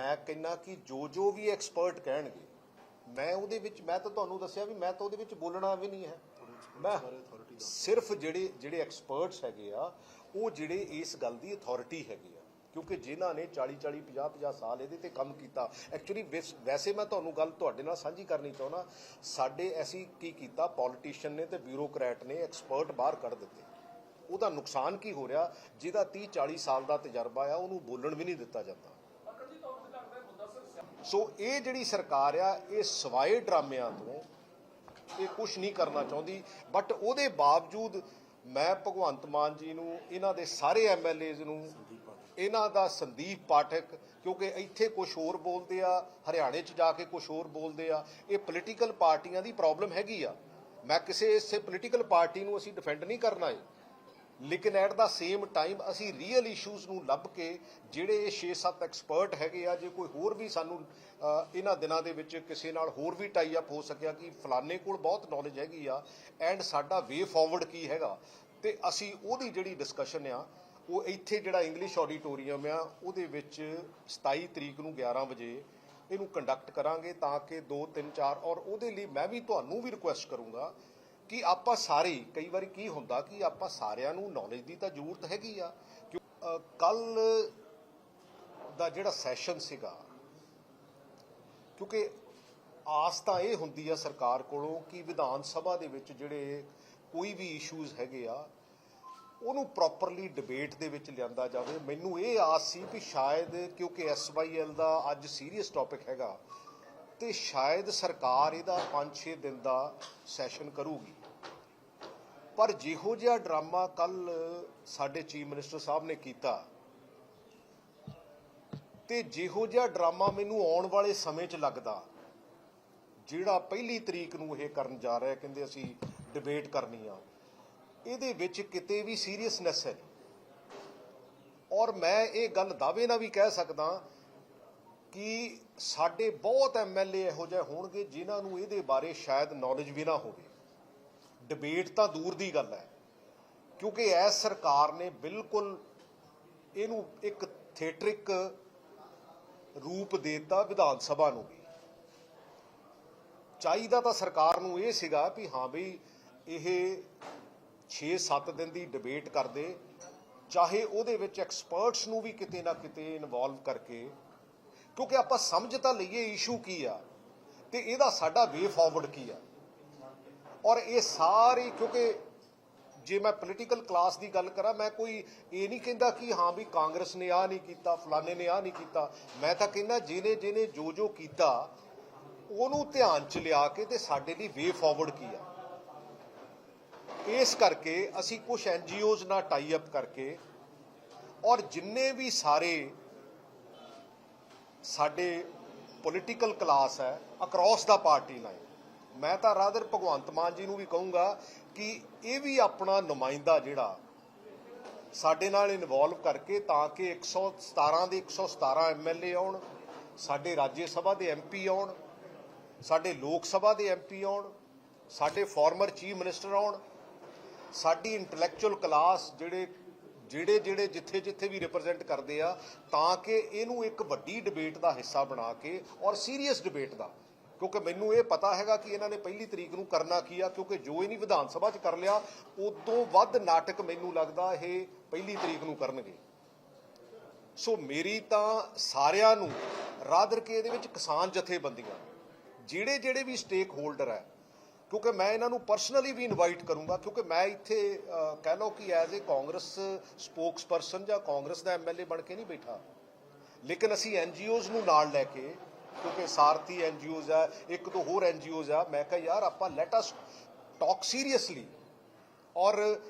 मैं कहना कि जो भी एक्सपर्ट कहणगे मैं तो तुहानूं दस्सिया भी मैं तो ਉਹਦੇ ਵਿੱਚ बोलना भी नहीं है। मैं सिर्फ ਜਿਹੜੇ एक्सपर्ट्स हैगे आ ਉਹ ਜਿਹੜੇ ਇਸ ਗੱਲ ਦੀ अथॉरिटी हैगी आ क्योंकि जिन्हां ने 40-40 50-50 साल ਇਹਦੇ ਤੇ ਕੰਮ ਕੀਤਾ। एक्चुअली वैसे मैं ਤੁਹਾਨੂੰ ਗੱਲ ਤੁਹਾਡੇ ਨਾਲ ਸਾਂਝੀ ਕਰਨੀ ਚਾਹੁੰਦਾ ਸਾਡੇ ਅਸੀਂ ਕੀ ਕੀਤਾ ਪੋਲੀਟੀਸ਼ੀਅਨ ਨੇ ਤੇ ਬਿਊਰੋਕਰੈਟ ਨੇ ਐਕਸਪਰਟ ਬਾਹਰ ਕੱਢ ਦਿੱਤੇ। ਉਹਦਾ ਨੁਕਸਾਨ ਕੀ ਹੋ ਰਿਹਾ ਜਿਹਦਾ 30-40 ਸਾਲ ਦਾ ਤਜਰਬਾ ਆ ਉਹਨੂੰ ਬੋਲਣ ਵੀ ਨਹੀਂ ਦਿੱਤਾ ਜਾਂਦਾ। ਸੋ ਇਹ ਜਿਹੜੀ ਸਰਕਾਰ ਆ ਇਹ ਸਵਾਏ ਡਰਾਮਿਆਂ ਤੋਂ ਇਹ ਕੁਛ ਨਹੀਂ ਕਰਨਾ ਚਾਹੁੰਦੀ ਬਟ ਉਹਦੇ ਬਾਵਜੂਦ ਮੈਂ ਭਗਵੰਤ ਮਾਨ ਜੀ ਨੂੰ ਇਹਨਾਂ ਦੇ ਸਾਰੇ ਐਮਐਲਏਜ਼ ਨੂੰ ਇਹਨਾਂ ਦਾ ਸੰਦੀਪ ਪਾਠਕ ਕਿਉਂਕਿ ਇੱਥੇ ਕੁਛ ਹੋਰ ਬੋਲਦੇ ਆ ਹਰਿਆਣੇ 'ਚ ਜਾ ਕੇ ਕੁਛ ਹੋਰ ਬੋਲਦੇ ਆ ਇਹ ਪੋਲੀਟੀਕਲ ਪਾਰਟੀਆਂ ਦੀ ਪ੍ਰੋਬਲਮ ਹੈਗੀ ਆ। ਮੈਂ ਕਿਸੇ ਇਸੇ ਪੋਲੀਟੀਕਲ ਪਾਰਟੀ ਨੂੰ ਅਸੀਂ ਡਿਫੈਂਡ ਨਹੀਂ ਕਰਨਾ ਹੈ लेकिन एट द सेम टाइम असी रीयल इशूज़ नूं लभ के जिहड़े 6-7 एक्सपर्ट हैगे आ जे कोई होर भी सानूं इन्हां दिनां दे विच किसी नाल होर भी टाई अप हो सकिया कि फलाने कोल बहुत नॉलेज हैगी आ एंड साडा वे फॉरवर्ड की हैगा ते असी ओहदी जिहड़ी डिस्कशन आ वो इत्थे जिहड़ा इंग्लिश ऑडिटोरीयम आ उहदे विच 27 तरीक नूं 11 वजे इहनूं कंडक्ट करांगे तां कि 2 3 4 और उहदे लई मैं भी तुहानूं भी रिक्वेस्ट करूँगा कि आपां सारे कई बार की हुंदा कि आपां सारिਆਂ ਨੂੰ नॉलेज की तो जरूरत हैगी आ कि कल दा जिहड़ा सैशन सीगा क्योंकि आस तां ये हुंदी आ सरकार कोलों कि विधान सभा दे विच जिहड़े कोई भी इशूज़ हैगे आ ਉਹਨੂੰ ਪ੍ਰੋਪਰਲੀ ਡਿਬੇਟ ਦੇ ਵਿੱਚ ਲਿਆਂਦਾ ਜਾਵੇ। ਮੈਨੂੰ ਇਹ ਆਸ ਸੀ ਵੀ ਸ਼ਾਇਦ ਕਿਉਂਕਿ SYL ਦਾ ਅੱਜ ਸੀਰੀਅਸ ਟੌਪਿਕ ਹੈਗਾ ਤੇ ਸ਼ਾਇਦ ਸਰਕਾਰ ਇਹਦਾ 5-6 ਦਿਨ ਦਾ ਸੈਸ਼ਨ ਕਰੂਗੀ ਪਰ ਜਿਹੋ ਜਿਹਾ ਡਰਾਮਾ ਕੱਲ ਸਾਡੇ ਚੀਫ ਮਿਨਿਸਟਰ ਸਾਹਿਬ ਨੇ ਕੀਤਾ ਤੇ ਜਿਹੋ ਜਿਹਾ ਡਰਾਮਾ ਮੈਨੂੰ ਆਉਣ ਵਾਲੇ ਸਮੇਂ 'ਚ ਲੱਗਦਾ ਜਿਹੜਾ 1 ਤਰੀਕ ਨੂੰ ਇਹ ਕਰਨ ਜਾ ਰਿਹਾ ਕਹਿੰਦੇ ਅਸੀਂ ਡਿਬੇਟ ਕਰਨੀ ਆ ਇਹਦੇ ਵਿੱਚ ਕਿਤੇ ਵੀ ਸੀਰੀਅਸਨੈਸ ਹੈ ਔਰ ਮੈਂ ਇਹ ਗੱਲ ਦਾਅਵੇ ਨਾਲ ਵੀ ਕਹਿ ਸਕਦਾ कि साडे बहुत MLA इहो जिहे होणगे जिन्हां नूं इहदे बारे शायद नॉलेज भी ना होवे। डिबेट तां दूर दी गल है क्योंकि इस सरकार ने बिल्कुल इहनूं एक थिएटरिक रूप देता विधान सभा नूं भी। चाहीदा तां सरकार नूं इह सीगा भी हाँ बई इह 6-7 दिन दी डिबेट करदे चाहे उहदे विच एक्सपर्ट्स नूं भी किते ना किते इनवॉल्व करके क्योंकि आप समझ तो लीए इशू की आ ते इहदा साडा वे फॉरवर्ड की आ और ये सारी क्योंकि जे मैं पोलीटिकल क्लास की गल करा मैं कोई ये नहीं कहता कि हाँ भी कांग्रेस ने आ नहीं किया फलाने ने आ नहीं किया मैं तो कहना जिन्हें जिन्हें जो किया उन्होंने ध्यान च लिया के ते साडे लई वे फॉरवर्ड की आ। इस करके असी कुछ NGOs नाल टाई अप करके और जिन्ने भी सारे साडे पोलीटिकल क्लास है अक्रॉस द पार्टी लाइन मैं तो रादर भगवंत मान जी नूं भी कहूँगा कि ये भी अपना नुमाइंदा जिहड़ा साडे नाल इनवॉल्व करके ताकि 117 दे 117 MLA आउण साडे राज्य सभा दे MP आउण साडे लोक सभा दे MP आउण साडे फॉर्मर चीफ मिनिस्टर आउण साडी इंटलैक्चुअल क्लास ਜਿਹੜੇ ਜਿੱਥੇ ਵੀ ਰਿਪਰੈਜ਼ੈਂਟ ਕਰਦੇ ਆ ਤਾਂ ਕਿ ਇਹਨੂੰ ਇੱਕ ਵੱਡੀ ਡਿਬੇਟ ਦਾ ਹਿੱਸਾ ਬਣਾ ਕੇ ਔਰ ਸੀਰੀਅਸ ਡਿਬੇਟ ਦਾ ਕਿਉਂਕਿ ਮੈਨੂੰ ਇਹ ਪਤਾ ਹੈਗਾ ਕਿ ਇਹਨਾਂ ਨੇ 1 ਤਰੀਕ ਨੂੰ ਕਰਨਾ ਕੀ ਆ ਕਿਉਂਕਿ ਜੋ ਇਹਨੀ ਵਿਧਾਨ ਸਭਾ 'ਚ ਕਰ ਲਿਆ ਉਦੋਂ ਵੱਧ ਨਾਟਕ ਮੈਨੂੰ ਲੱਗਦਾ ਇਹ 1 ਤਰੀਕ ਨੂੰ ਕਰਨਗੇ। ਸੋ ਮੇਰੀ ਤਾਂ ਸਾਰਿਆਂ ਨੂੰ ਰਾਦਰ ਕੇ ਇਹਦੇ ਵਿੱਚ ਕਿਸਾਨ ਜਥੇਬੰਦੀਆਂ ਜਿਹੜੇ ਵੀ ਸਟੇਕ ਹੋਲਡਰ ਹੈ क्योंकि मैं इन्हों परसनली भी इनवाइट करूँगा क्योंकि मैं इत्थे कह लो कि as a Congress spokesperson या कांग्रेस का MLA बन के नहीं बैठा लेकिन असी NGOs नूं नाल लैके क्योंकि सारथी NGOs है एक दो होर NGOs है मैं कहा यार आपां लैट अस टॉक सीरीयसली और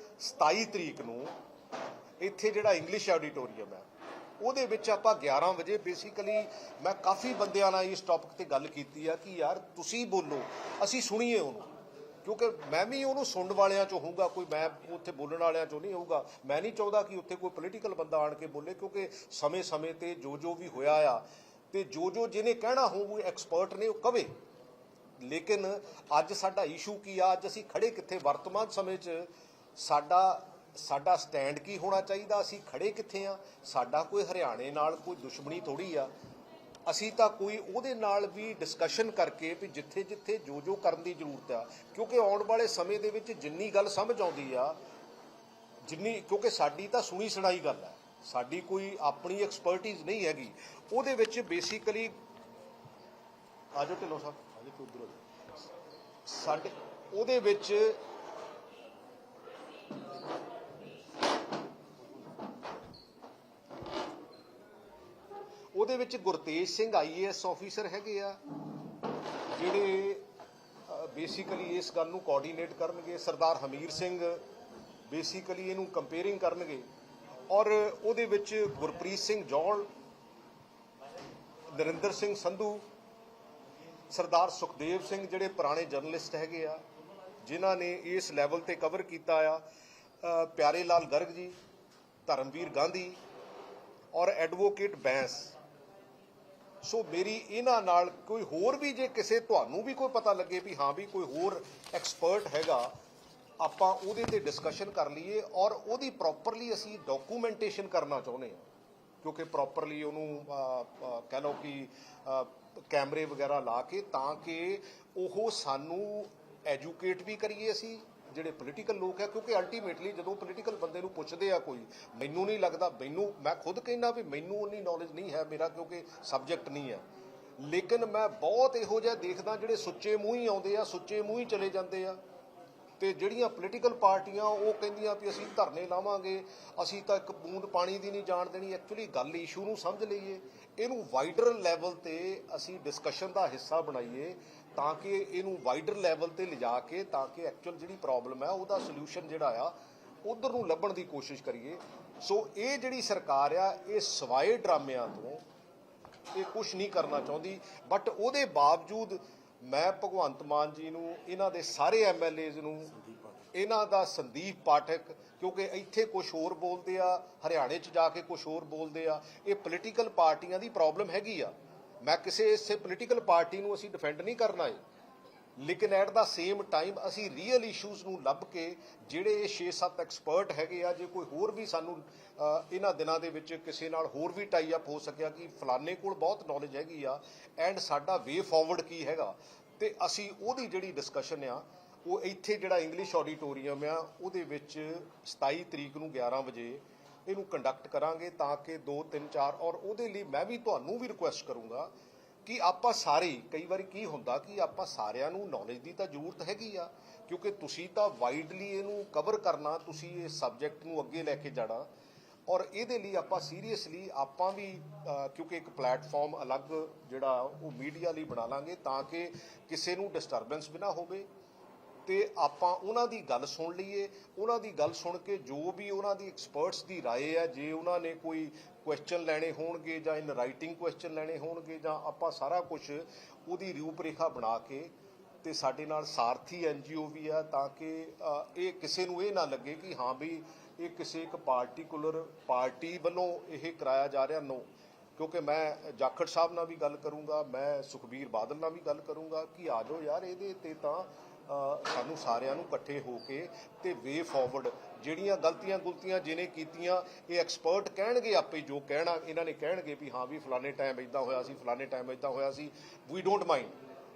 27 तरीक नूं इत्थे जिहड़ा इंग्लिश ऑडिटोरीयम है ਉਹਦੇ ਵਿੱਚ ਆਪਾਂ 11 ਵਜੇ ਬੇਸਿਕਲੀ मैं काफ़ी ਬੰਦਿਆਂ ਨਾਲ इस टॉपिक ਤੇ ਗੱਲ ਕੀਤੀ ਆ कि यार ਤੁਸੀਂ ਬੋਲੋ ਅਸੀਂ ਸੁਣੀਏ ਉਹਨੂੰ क्योंकि मैं भी उन्होंने सुनने वालियां चो होऊंगा कोई मैं उत्थे बोलने वालियां चो नहीं होऊगा। मैं नहीं चाहता कि उत्थे कोई पोलीटिकल बंदा आण के बोले क्योंकि समय समय ते जो भी होया आ ते जो जिन्हें कहना हो वो एक्सपर्ट ने वो कवे। लेकिन अज साडा इशू की आ अज असीं खड़े कित्थे वर्तमान समय च साडा स्टैंड की होना चाहिए असीं खड़े कित्थे आ। साडा कोई हरियाणे नाल कोई दुश्मनी थोड़ी आ ਅਸੀਂ ਤਾਂ ਕੋਈ ਉਹਦੇ ਨਾਲ ਵੀ ਡਿਸਕਸ਼ਨ ਕਰਕੇ ਵੀ ਜਿੱਥੇ ਜਿੱਥੇ ਜੋ ਕਰਨ ਦੀ ਜ਼ਰੂਰਤ ਆ, ਕਿਉਂਕਿ ਆਉਣ ਵਾਲੇ ਸਮੇਂ ਦੇ ਵਿੱਚ ਜਿੰਨੀ ਗੱਲ ਸਮਝ ਆਉਂਦੀ ਆ, ਜਿੰਨੀ, ਕਿਉਂਕਿ ਸਾਡੀ ਤਾਂ ਸੁਣੀ ਸੁਣਾਈ ਗੱਲ ਹੈ, ਸਾਡੀ ਕੋਈ ਆਪਣੀ ਐਕਸਪਰਟਿਜ਼ ਨਹੀਂ ਹੈਗੀ ਉਹਦੇ ਵਿੱਚ। ਬੇਸਿਕਲੀ ਆਜੋ ਢਿੱਲੋਂ ਸਾਹਿਬ, ਆਜੋ ਤੂੰ ਉੱਧਰ ਹੋ ਜਾ। ਸਾਡੇ ਉਹਦੇ ਵਿੱਚ ਗੁਰਤੇਜ ਸਿੰਘ IAS ਆਫੀਸਰ ਹੈਗੇ ਆ ਜਿਹੜੇ ਬੇਸਿਕਲੀ ਇਸ ਗੱਲ ਨੂੰ ਕੋਆਰਡੀਨੇਟ ਕਰਨਗੇ। ਸਰਦਾਰ ਹਮੀਰ ਸਿੰਘ ਬੇਸਿਕਲੀ ਇਹਨੂੰ ਕੰਪੇਅਰਿੰਗ ਕਰਨਗੇ, ਔਰ ਉਹਦੇ ਵਿੱਚ ਗੁਰਪ੍ਰੀਤ ਸਿੰਘ ਜੌਲ, ਨਰਿੰਦਰ ਸਿੰਘ ਸੰਧੂ, ਸਰਦਾਰ ਸੁਖਦੇਵ ਸਿੰਘ ਜਿਹੜੇ ਪੁਰਾਣੇ ਜਰਨਲਿਸਟ ਹੈਗੇ ਆ ਜਿਨ੍ਹਾਂ ਨੇ ਇਸ ਲੈਵਲ ਤੇ ਕਵਰ ਕੀਤਾ ਆ, ਪਿਆਰੇ ਲਾਲ ਗਰਗ ਜੀ, ਧਰਮਵੀਰ ਗਾਂਧੀ ਔਰ ਐਡਵੋਕੇਟ ਬੈਂਸ। ਸੋ ਮੇਰੀ ਇਹਨਾਂ ਨਾਲ ਕੋਈ ਹੋਰ ਵੀ, ਜੇ ਕਿਸੇ ਤੁਹਾਨੂੰ ਵੀ ਕੋਈ ਪਤਾ ਲੱਗੇ ਵੀ ਹਾਂ ਵੀ ਕੋਈ ਹੋਰ ਐਕਸਪਰਟ ਹੈਗਾ, ਆਪਾਂ ਉਹਦੇ ਤੇ ਡਿਸਕਸ਼ਨ ਕਰ ਲਈਏ। ਔਰ ਉਹਦੀ ਪ੍ਰੋਪਰਲੀ ਅਸੀਂ ਡਾਕੂਮੈਂਟੇਸ਼ਨ ਕਰਨਾ ਚਾਹੁੰਦੇ ਹਾਂ, ਕਿਉਂਕਿ ਪ੍ਰੋਪਰਲੀ ਉਹਨੂੰ ਕਹਿ ਲਓ ਕਿ ਕੈਮਰੇ ਵਗੈਰਾ ਲਾ ਕੇ, ਤਾਂ ਕਿ ਉਹ ਸਾਨੂੰ ਐਜੂਕੇਟ ਵੀ ਕਰੀਏ ਅਸੀਂ ਜਿਹੜੇ ਪੋਲੀਟੀਕਲ ਲੋਕ ਹੈ। ਕਿਉਂਕਿ ਅਲਟੀਮੇਟਲੀ ਜਦੋਂ ਪੋਲੀਟੀਕਲ ਬੰਦੇ ਨੂੰ ਪੁੱਛਦੇ ਆ ਕੋਈ, ਮੈਨੂੰ ਨਹੀਂ ਲੱਗਦਾ, ਮੈਂ ਖੁਦ ਕਹਿੰਦਾ ਵੀ ਮੈਨੂੰ ਉਨੀ ਨੌਲੇਜ ਨਹੀਂ ਹੈ ਮੇਰਾ, ਕਿਉਂਕਿ ਸਬਜੈਕਟ ਨਹੀਂ ਹੈ, ਲੇਕਿਨ ਮੈਂ ਬਹੁਤ ਇਹੋ ਜਿਹਾ ਦੇਖਦਾ ਜਿਹੜੇ ਸੁੱਚੇ ਮੂੰਹ ਹੀ ਆਉਂਦੇ ਆ, ਸੁੱਚੇ ਮੂੰਹ ਹੀ ਚਲੇ ਜਾਂਦੇ ਆ। ਤੇ ਜਿਹੜੀਆਂ ਪੋਲੀਟੀਕਲ ਪਾਰਟੀਆਂ ਉਹ ਕਹਿੰਦੀਆਂ ਵੀ ਅਸੀਂ ਧਰਨੇ ਲਾਵਾਂਗੇ, ਅਸੀਂ ਤਾਂ ਇੱਕ ਬੂੰਦ ਪਾਣੀ ਦੀ ਨਹੀਂ ਜਾਣ ਦੇਣੀ। ਐਕਚੁਅਲੀ ਗੱਲ ਇਸ਼ੂ ਨੂੰ ਸਮਝ ਲਈਏ, ਇਹਨੂੰ ਵਾਈਡਰ ਲੈਵਲ ਤੇ ਅਸੀਂ ਡਿਸਕਸ਼ਨ ਦਾ ਹਿੱਸਾ ਬਣਾਈਏ, ਤਾਂ ਕਿ ਇਹਨੂੰ ਵਾਈਡਰ ਲੈਵਲ ਤੇ ਲਿਜਾ ਕੇ, ਤਾਂ ਕਿ ਐਕਚੁਅਲ ਜਿਹੜੀ ਪ੍ਰੋਬਲਮ ਹੈ ਉਹਦਾ ਸੋਲੂਸ਼ਨ ਜਿਹੜਾ ਆ ਉਧਰ ਨੂੰ ਲੱਭਣ ਦੀ ਕੋਸ਼ਿਸ਼ ਕਰੀਏ। ਸੋ ਇਹ ਜਿਹੜੀ ਸਰਕਾਰ ਆ, ਇਹ ਸਿਵਾਏ ਡਰਾਮਿਆਂ ਤੋਂ ਇਹ ਕੁਝ ਨਹੀਂ ਕਰਨਾ ਚਾਹੁੰਦੀ। ਬਟ ਉਹਦੇ ਬਾਵਜੂਦ ਮੈਂ ਭਗਵੰਤ ਮਾਨ ਜੀ ਨੂੰ, ਇਹਨਾਂ ਦੇ ਸਾਰੇ MLAs ਨੂੰ, ਇਹਨਾਂ ਦਾ ਸੰਦੀਪ ਪਾਠਕ, ਕਿਉਂਕਿ ਇੱਥੇ ਕੁਝ ਹੋਰ ਬੋਲਦੇ ਆ, ਹਰਿਆਣੇ 'ਚ ਜਾ ਕੇ ਕੁਝ ਹੋਰ ਬੋਲਦੇ ਆ। ਇਹ ਪੋਲੀਟੀਕਲ ਪਾਰਟੀਆਂ ਦੀ ਪ੍ਰੋਬਲਮ ਹੈਗੀ ਆ। ਮੈਂ ਕਿਸੇ ਇਸੇ ਪੋਲੀਟੀਕਲ ਪਾਰਟੀ ਨੂੰ ਅਸੀਂ ਡਿਫੈਂਡ ਨਹੀਂ ਕਰਨਾ ਹੈ, ਲੇਕਿਨ ਐਟ ਦਾ ਸੇਮ ਟਾਈਮ ਅਸੀਂ ਰੀਅਲ ਇਸ਼ੂਜ਼ ਨੂੰ ਲੱਭ ਕੇ, ਜਿਹੜੇ ਇਹ 6-7 ਐਕਸਪਰਟ ਹੈਗੇ ਆ, ਜੇ ਕੋਈ ਹੋਰ ਵੀ ਸਾਨੂੰ ਇਹਨਾਂ ਦਿਨਾਂ ਦੇ ਵਿੱਚ ਕਿਸੇ ਨਾਲ ਹੋਰ ਵੀ ਟਾਈ ਅਪ ਹੋ ਸਕਿਆ ਕਿ ਫਲਾਣੇ ਕੋਲ ਬਹੁਤ ਨੌਲੇਜ ਹੈਗੀ ਆ ਐਂਡ ਸਾਡਾ ਵੇ ਫਾਰਵਰਡ ਕੀ ਹੈਗਾ, ਤੇ ਅਸੀਂ ਉਹਦੀ ਜਿਹੜੀ ਡਿਸਕਸ਼ਨ ਆ ਉਹ ਇੱਥੇ ਜਿਹੜਾ ਇੰਗਲਿਸ਼ ਆਡੀਟੋਰੀਅਮ ਆ ਉਹਦੇ ਵਿੱਚ 27 ਤਰੀਕ ਨੂੰ 11 ਵਜੇ ਇਹਨੂੰ ਕੰਡਕਟ ਕਰਾਂਗੇ, ਤਾਂ ਕਿ 2, 3, 4 ਔਰ ਉਹਦੇ ਲਈ ਮੈਂ ਵੀ ਤੁਹਾਨੂੰ ਵੀ ਰਿਕੁਐਸਟ ਕਰੂੰਗਾ ਕਿ ਆਪਾਂ ਸਾਰੇ, ਕਈ ਵਾਰੀ ਕੀ ਹੁੰਦਾ ਕਿ ਆਪਾਂ ਸਾਰਿਆਂ ਨੂੰ ਨੌਲੇਜ ਦੀ ਤਾਂ ਜ਼ਰੂਰਤ ਹੈਗੀ ਆ, ਕਿਉਂਕਿ ਤੁਸੀਂ ਤਾਂ ਵਾਈਡਲੀ ਇਹਨੂੰ ਕਵਰ ਕਰਨਾ, ਤੁਸੀਂ ਇਹ ਸਬਜੈਕਟ ਨੂੰ ਅੱਗੇ ਲੈ ਕੇ ਜਾਣਾ, ਔਰ ਇਹਦੇ ਲਈ ਆਪਾਂ ਸੀਰੀਅਸਲੀ ਆਪਾਂ ਵੀ ਕਿਉਂਕਿ ਇੱਕ ਪਲੇਟਫਾਰਮ ਅਲੱਗ ਜਿਹੜਾ ਉਹ ਮੀਡੀਆ ਲਈ ਬਣਾ ਲਾਂਗੇ, ਤਾਂ ਕਿ ਕਿਸੇ ਨੂੰ ਡਿਸਟਰਬੈਂਸ ਵੀ ਨਾ ਹੋਵੇ, ਤੇ ਆਪਾਂ ਉਹਨਾਂ ਦੀ ਗੱਲ ਸੁਣ ਲਈਏ। ਉਹਨਾਂ ਦੀ ਗੱਲ ਸੁਣ ਕੇ ਜੋ ਵੀ ਉਹਨਾਂ ਦੀ ਐਕਸਪਰਟਸ ਦੀ ਰਾਏ ਹੈ, ਜੇ ਉਹਨਾਂ ਨੇ ਕੋਈ ਕੁਐਸਚਨ ਲੈਣੇ ਹੋਣਗੇ ਜਾਂ ਇਨ ਰਾਈਟਿੰਗ ਕੁਐਸਚਨ ਲੈਣੇ ਹੋਣਗੇ, ਜਾਂ ਆਪਾਂ ਸਾਰਾ ਕੁਝ ਉਹਦੀ ਰੂਪਰੇਖਾ ਬਣਾ ਕੇ, ਤੇ ਸਾਡੇ ਨਾਲ ਸਾਰਥੀ NGO ਵੀ ਆ, ਤਾਂ ਕਿ ਇਹ ਕਿਸੇ ਨੂੰ ਇਹ ਨਾ ਲੱਗੇ ਕਿ ਹਾਂ ਵੀ ਇਹ ਕਿਸੇ ਇੱਕ ਪਾਰਟੀਕੂਲਰ ਪਾਰਟੀ ਵੱਲੋਂ ਇਹ ਕਰਾਇਆ ਜਾ ਰਿਹਾ। ਨੋ, ਕਿਉਂਕਿ ਮੈਂ ਜਾਖੜ ਸਾਹਿਬ ਨਾਲ ਵੀ ਗੱਲ ਕਰੂੰਗਾ, ਮੈਂ ਸੁਖਬੀਰ ਬਾਦਲ ਨਾਲ ਵੀ ਗੱਲ ਕਰੂੰਗਾ ਕਿ ਆ ਜਾਓ ਯਾਰ, ਇਹਦੇ ਤੇ ਤਾਂ ਸਾਨੂੰ ਸਾਰਿਆਂ ਨੂੰ ਇਕੱਠੇ ਹੋ ਕੇ ਤੇ ਵੇ ਫਾਰਵਰਡ, ਜਿਹੜੀਆਂ ਗਲਤੀਆਂ ਜਿਹਨੇ ਕੀਤੀਆਂ, ਇਹ ਐਕਸਪਰਟ ਕਹਿਣਗੇ ਆਪੇ, ਜੋ ਕਹਿਣਾ ਇਹਨਾਂ ਨੇ ਕਹਿਣਗੇ ਵੀ ਹਾਂ ਵੀ ਫਲਾਣੇ ਟਾਈਮ ਇੱਦਾਂ ਹੋਇਆ ਸੀ, ਫਲਾਣੇ ਟਾਈਮ ਇੱਦਾਂ ਹੋਇਆ ਸੀ, we don't mind,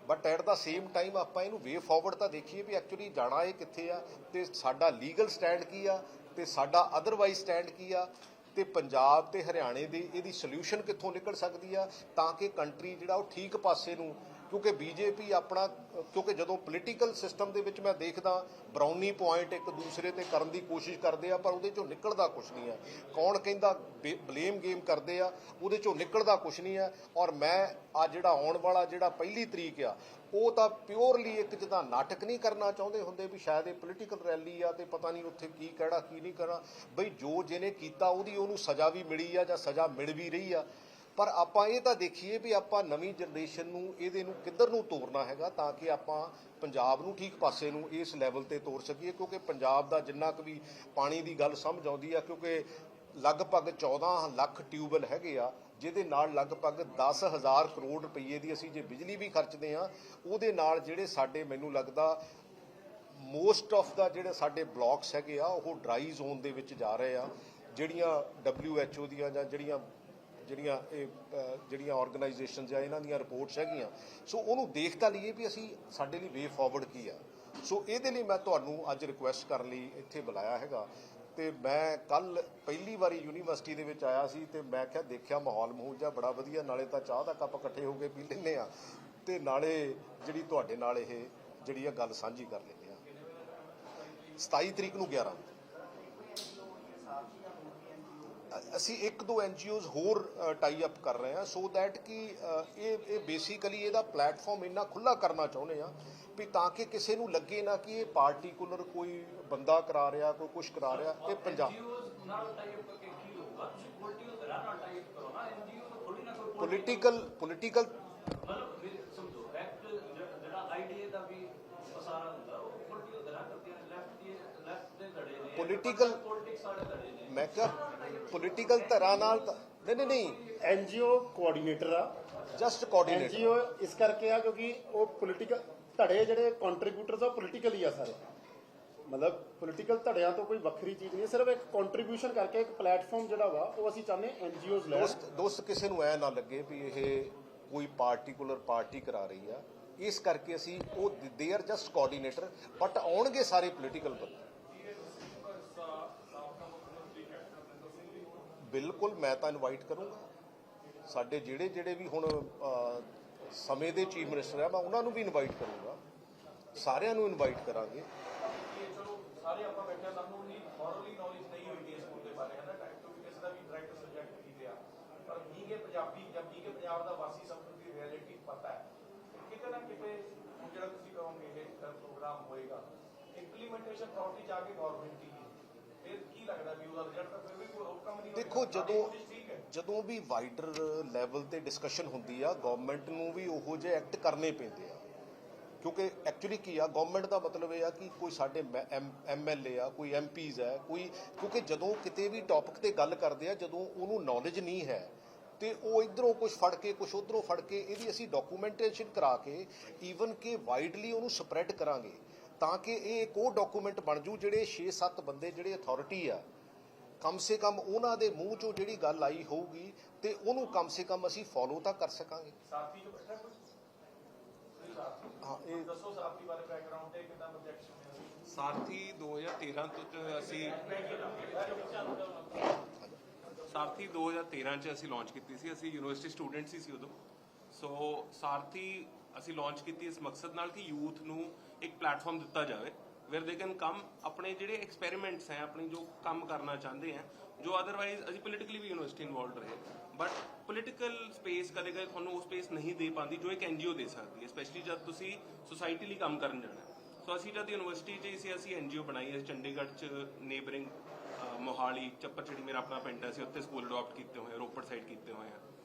but at the same time ਆਪਾਂ ਇਹਨੂੰ ਵੇ ਫਾਰਵਰਡ ਤਾਂ ਦੇਖੀਏ ਵੀ ਐਕਚੁਅਲੀ ਜਾਣਾ ਇਹ ਕਿੱਥੇ ਆ, ਤੇ ਸਾਡਾ ਲੀਗਲ ਸਟੈਂਡ ਕੀ ਆ, ਤੇ ਸਾਡਾ ਅਦਰਵਾਈਜ਼ ਸਟੈਂਡ ਕੀ ਆ, ਤੇ ਪੰਜਾਬ ਤੇ ਹਰਿਆਣੇ ਦੀ ਇਹਦੀ ਸੋਲੂਸ਼ਨ ਕਿੱਥੋਂ ਨਿਕਲ ਸਕਦੀ ਆ, ਤਾਂ ਕਿ ਕੰਟਰੀ ਜਿਹੜਾ ਉਹ ਠੀਕ ਪਾਸੇ ਨੂੰ, ਕਿਉਂਕਿ BJP ਆਪਣਾ, ਕਿਉਂਕਿ ਜਦੋਂ ਪੋਲੀਟੀਕਲ ਸਿਸਟਮ ਦੇ ਵਿੱਚ ਮੈਂ ਦੇਖਦਾ ਬਰਾਉਨੀ ਪੁਆਇੰਟ ਇੱਕ ਦੂਸਰੇ ਤੇ ਕਰਨ ਦੀ ਕੋਸ਼ਿਸ਼ ਕਰਦੇ ਆ, ਪਰ ਉਹਦੇ ਚੋਂ ਨਿਕਲਦਾ ਕੁਛ ਨਹੀਂ ਹੈ। ਕੌਣ ਕਹਿੰਦਾ ਬਲੇਮ ਗੇਮ ਕਰਦੇ ਆ, ਉਹਦੇ ਚੋਂ ਨਿਕਲਦਾ ਕੁਛ ਨਹੀਂ ਹੈ। ਔਰ ਮੈਂ ਆ ਜਿਹੜਾ ਆਉਣ ਵਾਲਾ ਜਿਹੜਾ 1 ਤਰੀਕ ਆ, ਉਹ ਤਾਂ ਪਿਓਰਲੀ ਇੱਕ ਜਿੱਦਾਂ ਨਾਟਕ ਨਹੀਂ ਕਰਨਾ ਚਾਹੁੰਦੇ ਹੁੰਦੇ ਵੀ ਸ਼ਾਇਦ ਇਹ ਪੋਲੀਟੀਕਲ ਰੈਲੀ ਆ ਤੇ ਪਤਾ ਨਹੀਂ ਉੱਥੇ ਕੀ ਕਹਿਣਾ ਕੀ ਨਹੀਂ ਕਹਿਣਾ, ਬਈ ਜੋ ਜਿਹਨੇ ਕੀਤਾ ਉਹਨੂੰ ਸਜ਼ਾ ਵੀ ਮਿਲੀ ਆ ਜਾਂ ਸਜ਼ਾ ਮਿਲ ਵੀ ਰਹੀ ਆ, ਪਰ ਆਪਾਂ ਇਹ ਤਾਂ ਦੇਖੀਏ ਵੀ ਆਪਾਂ ਨਵੀਂ ਜਨਰੇਸ਼ਨ ਨੂੰ ਇਹਦੇ ਨੂੰ ਕਿੱਧਰ ਨੂੰ ਤੋਰਨਾ ਹੈਗਾ, ਤਾਂ ਕਿ ਆਪਾਂ ਪੰਜਾਬ ਨੂੰ ਠੀਕ ਪਾਸੇ ਨੂੰ ਇਸ ਲੈਵਲ ਤੇ ਤੋਰ ਸਕੀਏ। ਕਿਉਂਕਿ ਪੰਜਾਬ ਦਾ ਜਿੰਨਾ ਕੁ ਵੀ ਪਾਣੀ ਦੀ ਗੱਲ ਸਮਝ ਆਉਂਦੀ ਆ, ਕਿਉਂਕਿ ਲਗਭਗ 14 ਲੱਖ ਟਿਊਬਵੈੱਲ ਹੈਗੇ ਆ, ਜਿਹਦੇ ਨਾਲ ਲਗਭਗ 10,000 ਕਰੋੜ ਰੁਪਈਏ ਦੀ ਅਸੀਂ ਜੇ ਬਿਜਲੀ ਵੀ ਖਰਚਦੇ ਆ, ਉਹਦੇ ਨਾਲ ਜਿਹੜੇ ਸਾਡੇ, ਮੈਨੂੰ ਲੱਗਦਾ ਮੋਸਟ ਆਫ ਦਾ ਜਿਹੜੇ ਸਾਡੇ ਬਲਾਕਸ ਹੈਗੇ ਆ ਉਹ ਡਰਾਈ ਜ਼ੋਨ ਦੇ ਵਿੱਚ ਜਾ ਰਹੇ ਆ। ਜਿਹੜੀਆਂ WHO ਦੀਆਂ ਜਾਂ ਜਿਹੜੀਆਂ ਜਿਹੜੀਆਂ ਆਰਗੇਨਾਈਜੇਸ਼ਨਸ ਆ ਇਹਨਾਂ ਦੀਆਂ ਰਿਪੋਰਟਸ ਹੈਗੀਆਂ। ਸੋ ਉਹਨੂੰ ਦੇਖ ਤਾਂ ਲਈਏ ਵੀ ਅਸੀਂ ਸਾਡੇ ਲਈ ਵੇ ਫਾਰਵਰਡ ਕੀ ਆ। ਸੋ ਇਹਦੇ ਲਈ ਮੈਂ ਤੁਹਾਨੂੰ ਅੱਜ ਰਿਕੁਐਸਟ ਕਰਨ ਲਈ ਇੱਥੇ ਬੁਲਾਇਆ ਹੈਗਾ। ਤੇ ਮੈਂ ਕੱਲ ਪਹਿਲੀ ਵਾਰੀ ਯੂਨੀਵਰਸਿਟੀ ਦੇ ਵਿੱਚ ਆਇਆ ਸੀ ਤੇ ਮੈਂ ਕਿਹਾ ਦੇਖਿਆ ਮਾਹੌਲ ਜਿਹਾ ਬੜਾ ਵਧੀਆ, ਨਾਲੇ ਤਾਂ ਚਾਹ ਦਾ ਕੱਪ ਇਕੱਠੇ ਹੋ ਕੇ ਪੀ ਲੈਂਦੇ ਆ ਤੇ ਨਾਲੇ ਜਿਹੜੀ ਤੁਹਾਡੇ ਨਾਲ ਇਹ ਜਿਹੜੀ ਆ ਗੱਲ ਸਾਂਝੀ ਕਰ ਲੈਂਦੇ ਆ। 27 ਤਰੀਕ ਨੂੰ 11 ਅਸੀਂ 1-2 NGOs ਹੋਰ ਟਾਈ ਅਪ ਕਰ ਰਹੇ ਹਾਂ ਸੋ ਦੈਟ ਕਿ ਇਹ ਬੇਸਿਕਲੀ ਇਹਦਾ ਪਲੇਟਫਾਰਮ ਇੰਨਾ ਖੁੱਲ੍ਹਾ ਕਰਨਾ ਚਾਹੁੰਦੇ ਆ ਵੀ ਤਾਂ ਕਿ ਕਿਸੇ ਨੂੰ ਲੱਗੇ ਨਾ ਕਿ ਇਹ ਪਾਰਟੀਕੂਲਰ ਕੋਈ ਬੰਦਾ ਕਰਾ ਰਿਹਾ, ਕੋਈ ਕੁਛ ਕਰਾ ਰਿਹਾ। ਇਹ ਪੰਜਾਬ ਪੋਲੀਟੀਕਲ ਮੈਂ ਕਿਹਾ ਪੋਲੀਟੀਕਲ ਧਿਰਾਂ ਨਾਲ ਨਹੀਂ NGO ਕੋਆਰਡੀਨੇਟਰ ਆ, ਜਸਟ ਕੋਆਰਡੀਨੇਟਰ NGO ਇਸ ਕਰਕੇ ਆ ਕਿਉਂਕਿ ਉਹ ਪੋਲੀਟੀਕਲ ਧੜੇ ਜਿਹੜੇ ਕੰਟਰੀਬਿਊਟਰਸ ਆ ਪੋਲੀਟੀਕਲ ਹੀ ਆ ਸਾਰੇ, ਮਤਲਬ ਪੋਲੀਟੀਕਲ ਧੜਿਆਂ ਤੋਂ ਕੋਈ ਵੱਖਰੀ ਚੀਜ਼ ਨਹੀਂ, ਸਿਰਫ ਇੱਕ ਕੰਟਰੀਬਿਊਸ਼ਨ ਕਰਕੇ ਇੱਕ ਪਲੇਟਫਾਰਮ ਜਿਹੜਾ ਵਾ ਉਹ ਅਸੀਂ ਚਾਹੁੰਦੇ NGOs ਲੈ। ਦੋਸਤ ਕਿਸੇ ਨੂੰ ਐ ਨਾ ਲੱਗੇ ਵੀ ਇਹ ਕੋਈ ਪਾਰਟੀਕੂਲਰ ਪਾਰਟੀ ਕਰਾ ਰਹੀ ਆ, ਇਸ ਕਰਕੇ ਅਸੀਂ ਉਹ they are just coordinator but ਆਉਣਗੇ ਸਾਰੇ ਪੋਲੀਟੀਕਲ ਬੰਦੇ। ਬਿਲਕੁਲ ਮੈਂ ਤਾਂ ਇਨਵਾਈਟ ਕਰੂੰਗਾ, ਸਾਡੇ ਜਿਹੜੇ ਵੀ ਹੁਣ ਸਮੇਂ ਦੇ ਚੀਫ ਮਿਨਿਸਟਰ ਆ ਮੈਂ ਉਹਨਾਂ ਨੂੰ ਵੀ ਇਨਵਾਈਟ ਕਰੂੰਗਾ, ਸਾਰਿਆਂ ਨੂੰ ਇਨਵਾਈਟ ਕਰਾਂਗੇ। ਸਾਰੇ ਆਪਾਂ ਬੈਠੇ ਸਾਨੂੰ ਨਹੀਂ ਫੋਰਮਲੀ ਨੌਲੇਜ ਨਹੀਂ ਹੋਈ ਇਸ ਮੁੱਦੇ ਬਾਰੇ ਹੈ ਨਾ, ਕਿਉਂਕਿ ਕਿਸੇ ਦਾ ਵੀ ਡਾਇਰੈਕਟ ਸਬਜੈਕਟ ਨਹੀਂ ਰਿਹਾ, ਪਰ ਮੀਂਹ ਪੰਜਾਬੀ ਜਾਂ ਮੀਂਹ ਪੰਜਾਬ ਦਾ ਵਾਸੀ ਸਭ ਨੂੰ ਦੀ ਰਿਐਲਿਟੀ ਪਤਾ ਹੈ। ਕਿਤੇ ਨਾ ਕਿਤੇ ਹੁਣ ਜਿਹੜਾ ਤੁਸੀਂ ਕਹੋਗੇ ਇਹ ਪ੍ਰੋਗਰਾਮ ਹੋਏਗਾ ਇੰਪਲੀਮੈਂਟੇਸ਼ਨ ਅਥਾਰਟੀ ਜਾ ਕੇ ਗਵਰਨਮੈਂਟ ਦੀ, ਫਿਰ ਕੀ ਲੱਗਦਾ ਵੀ ਉਹਦਾ ਰਿਜ਼ਲਟ ਤਾਂ ਫਿਰ ਵੀ ਕੋਈ ਆਊਟਕਮ ਨਹੀਂ। ਦੇਖੋ ਜਦੋਂ ਵੀ ਵਾਈਡਰ ਲੈਵਲ ਤੇ ਡਿਸਕਸ਼ਨ ਹੁੰਦੀ ਆ ਗਵਰਨਮੈਂਟ ਨੂੰ ਵੀ ਉਹੋ ਜਿਹੇ ਐਕਟ ਕਰਨੇ ਪੈਂਦੇ ਆ, ਕਿਉਂਕਿ ਐਕਚੁਅਲੀ ਕੀ ਆ ਗਵਰਨਮੈਂਟ ਦਾ ਮਤਲਬ ਇਹ ਆ ਕਿ ਕੋਈ ਸਾਡੇ MLA ਆ, ਕੋਈ MPs ਹੈ, ਕੋਈ ਕਿਉਂਕਿ ਜਦੋਂ ਕਿਤੇ ਵੀ ਟੌਪਿਕ ਤੇ ਗੱਲ ਕਰਦੇ ਆ ਜਦੋਂ ਉਹਨੂੰ ਨੌਲੇਜ ਨਹੀਂ ਹੈ ਤੇ ਉਹ ਇਧਰੋਂ ਕੁਝ ਫੜ ਕੇ ਕੁਝ ਉਧਰੋਂ ਫੜ ਕੇ ਇਹਦੀ ਅਸੀਂ ਡਾਕੂਮੈਂਟੇਸ਼ਨ ਕਰਾ ਕੇ ਈਵਨ ਕਿ ਵਾਈਡਲੀ ਉਹਨੂੰ ਸਪਰੈਡ ਕਰਾਂਗੇ ਤਾਂ ਕਿ ਇਹ ਇੱਕ ਉਹ ਡਾਕੂਮੈਂਟ ਬਣ ਜੂ ਜਿਹੜੇ 6-7 ਬੰਦੇ ਜਿਹੜੇ ਅਥਾਰਟੀ ਆ ਕਮ ਸੇ ਕਮ ਉਹਨਾਂ ਦੇ ਮੂੰਹ ਚੋਂ ਜਿਹੜੀ ਗੱਲ ਆਈ ਹੋਊਗੀ ਤੇ ਉਹਨੂੰ ਕਮ ਸੇ ਕਮ ਅਸੀਂ ਫੋਲੋ ਤਾਂ ਕਰ ਸਕਾਂਗੇ। ਸਾਥੀ ਜੋ ਬੈਠਾ ਕੋਈ ਹਾਂ ਇਹ ਦੱਸੋ ਸਾਥੀ ਬਾਰੇ ਬੈਕਗ੍ਰਾਉਂਡ ਤੇ ਕਿੰਨਾ ਪ੍ਰੋਜੈਕਸ਼ਨ ਹੈ। ਸਾਥੀ 2013 ਤੋਂ ਅਸੀਂ ਸਾਰਥੀ 2013 ਚ ਅਸੀਂ ਲਾਂਚ ਕੀਤੀ ਸੀ, ਅਸੀਂ ਯੂਨੀਵਰਸਿਟੀ ਸਟੂਡੈਂਟਸ ਹੀ ਸੀ ਉਦੋਂ। ਸੋ ਸਾਰਥੀ ਅਸੀਂ ਲਾਂਚ ਕੀਤੀ ਇਸ ਮਕਸਦ ਨਾਲ ਕਿ ਯੂਥ ਨੂੰ ਇੱਕ ਪਲੇਟਫਾਰਮ ਦਿੱਤਾ ਜਾਵੇ ਵੇਅਰ ਦੇ ਕੈਨ ਕਮ ਆਪਣੇ ਜਿਹੜੇ ਐਕਸਪੈਰੀਮੈਂਟਸ ਹੈ ਆਪਣੀ ਜੋ ਕੰਮ ਕਰਨਾ ਚਾਹੁੰਦੇ ਆ ਜੋ ਅਦਰਵਾਈਜ਼ ਅਸੀਂ ਪੋਲੀਟੀਕਲੀ ਵੀ ਯੂਨੀਵਰਸਿਟੀ ਇਨਵੋਲਵਡ ਰਹੇ ਬਟ ਪੋਲੀਟੀਕਲ ਸਪੇਸ ਕਦੇ ਕਦੇ ਤੁਹਾਨੂੰ ਉਹ ਸਪੇਸ ਨਹੀਂ ਦੇ ਪਾਉਂਦੀ ਜੋ ਇੱਕ NGO ਦੇ ਸਕਦੀ ਹੈ, ਸਪੈਸ਼ਲੀ ਜਦ ਤੁਸੀਂ ਸੁਸਾਇਟੀ ਲਈ ਕੰਮ ਕਰਨ ਜਾਣਾ। ਸੋ ਅਸੀਂ ਜਦ ਯੂਨੀਵਰਸਿਟੀ 'ਚ ਸੀ ਅਸੀਂ NGO ਬਣਾਈ ਹੈ ਚੰਡੀਗੜ੍ਹ 'ਚ ਨੇਬਰਿੰਗ ਮੋਹਾਲੀ ਚੱਪੜਚਿੜੀ ਮੇਰਾ ਆਪਣਾ ਪਿੰਡ ਹੈ, ਅਸੀਂ ਉੱਥੇ ਸਕੂਲ ਅਡਾਪਟ ਕੀਤੇ ਹੋਏ, ਰੋਪੜ ਸਾਈਡ ਕੀਤੇ ਹੋਏ ਆ,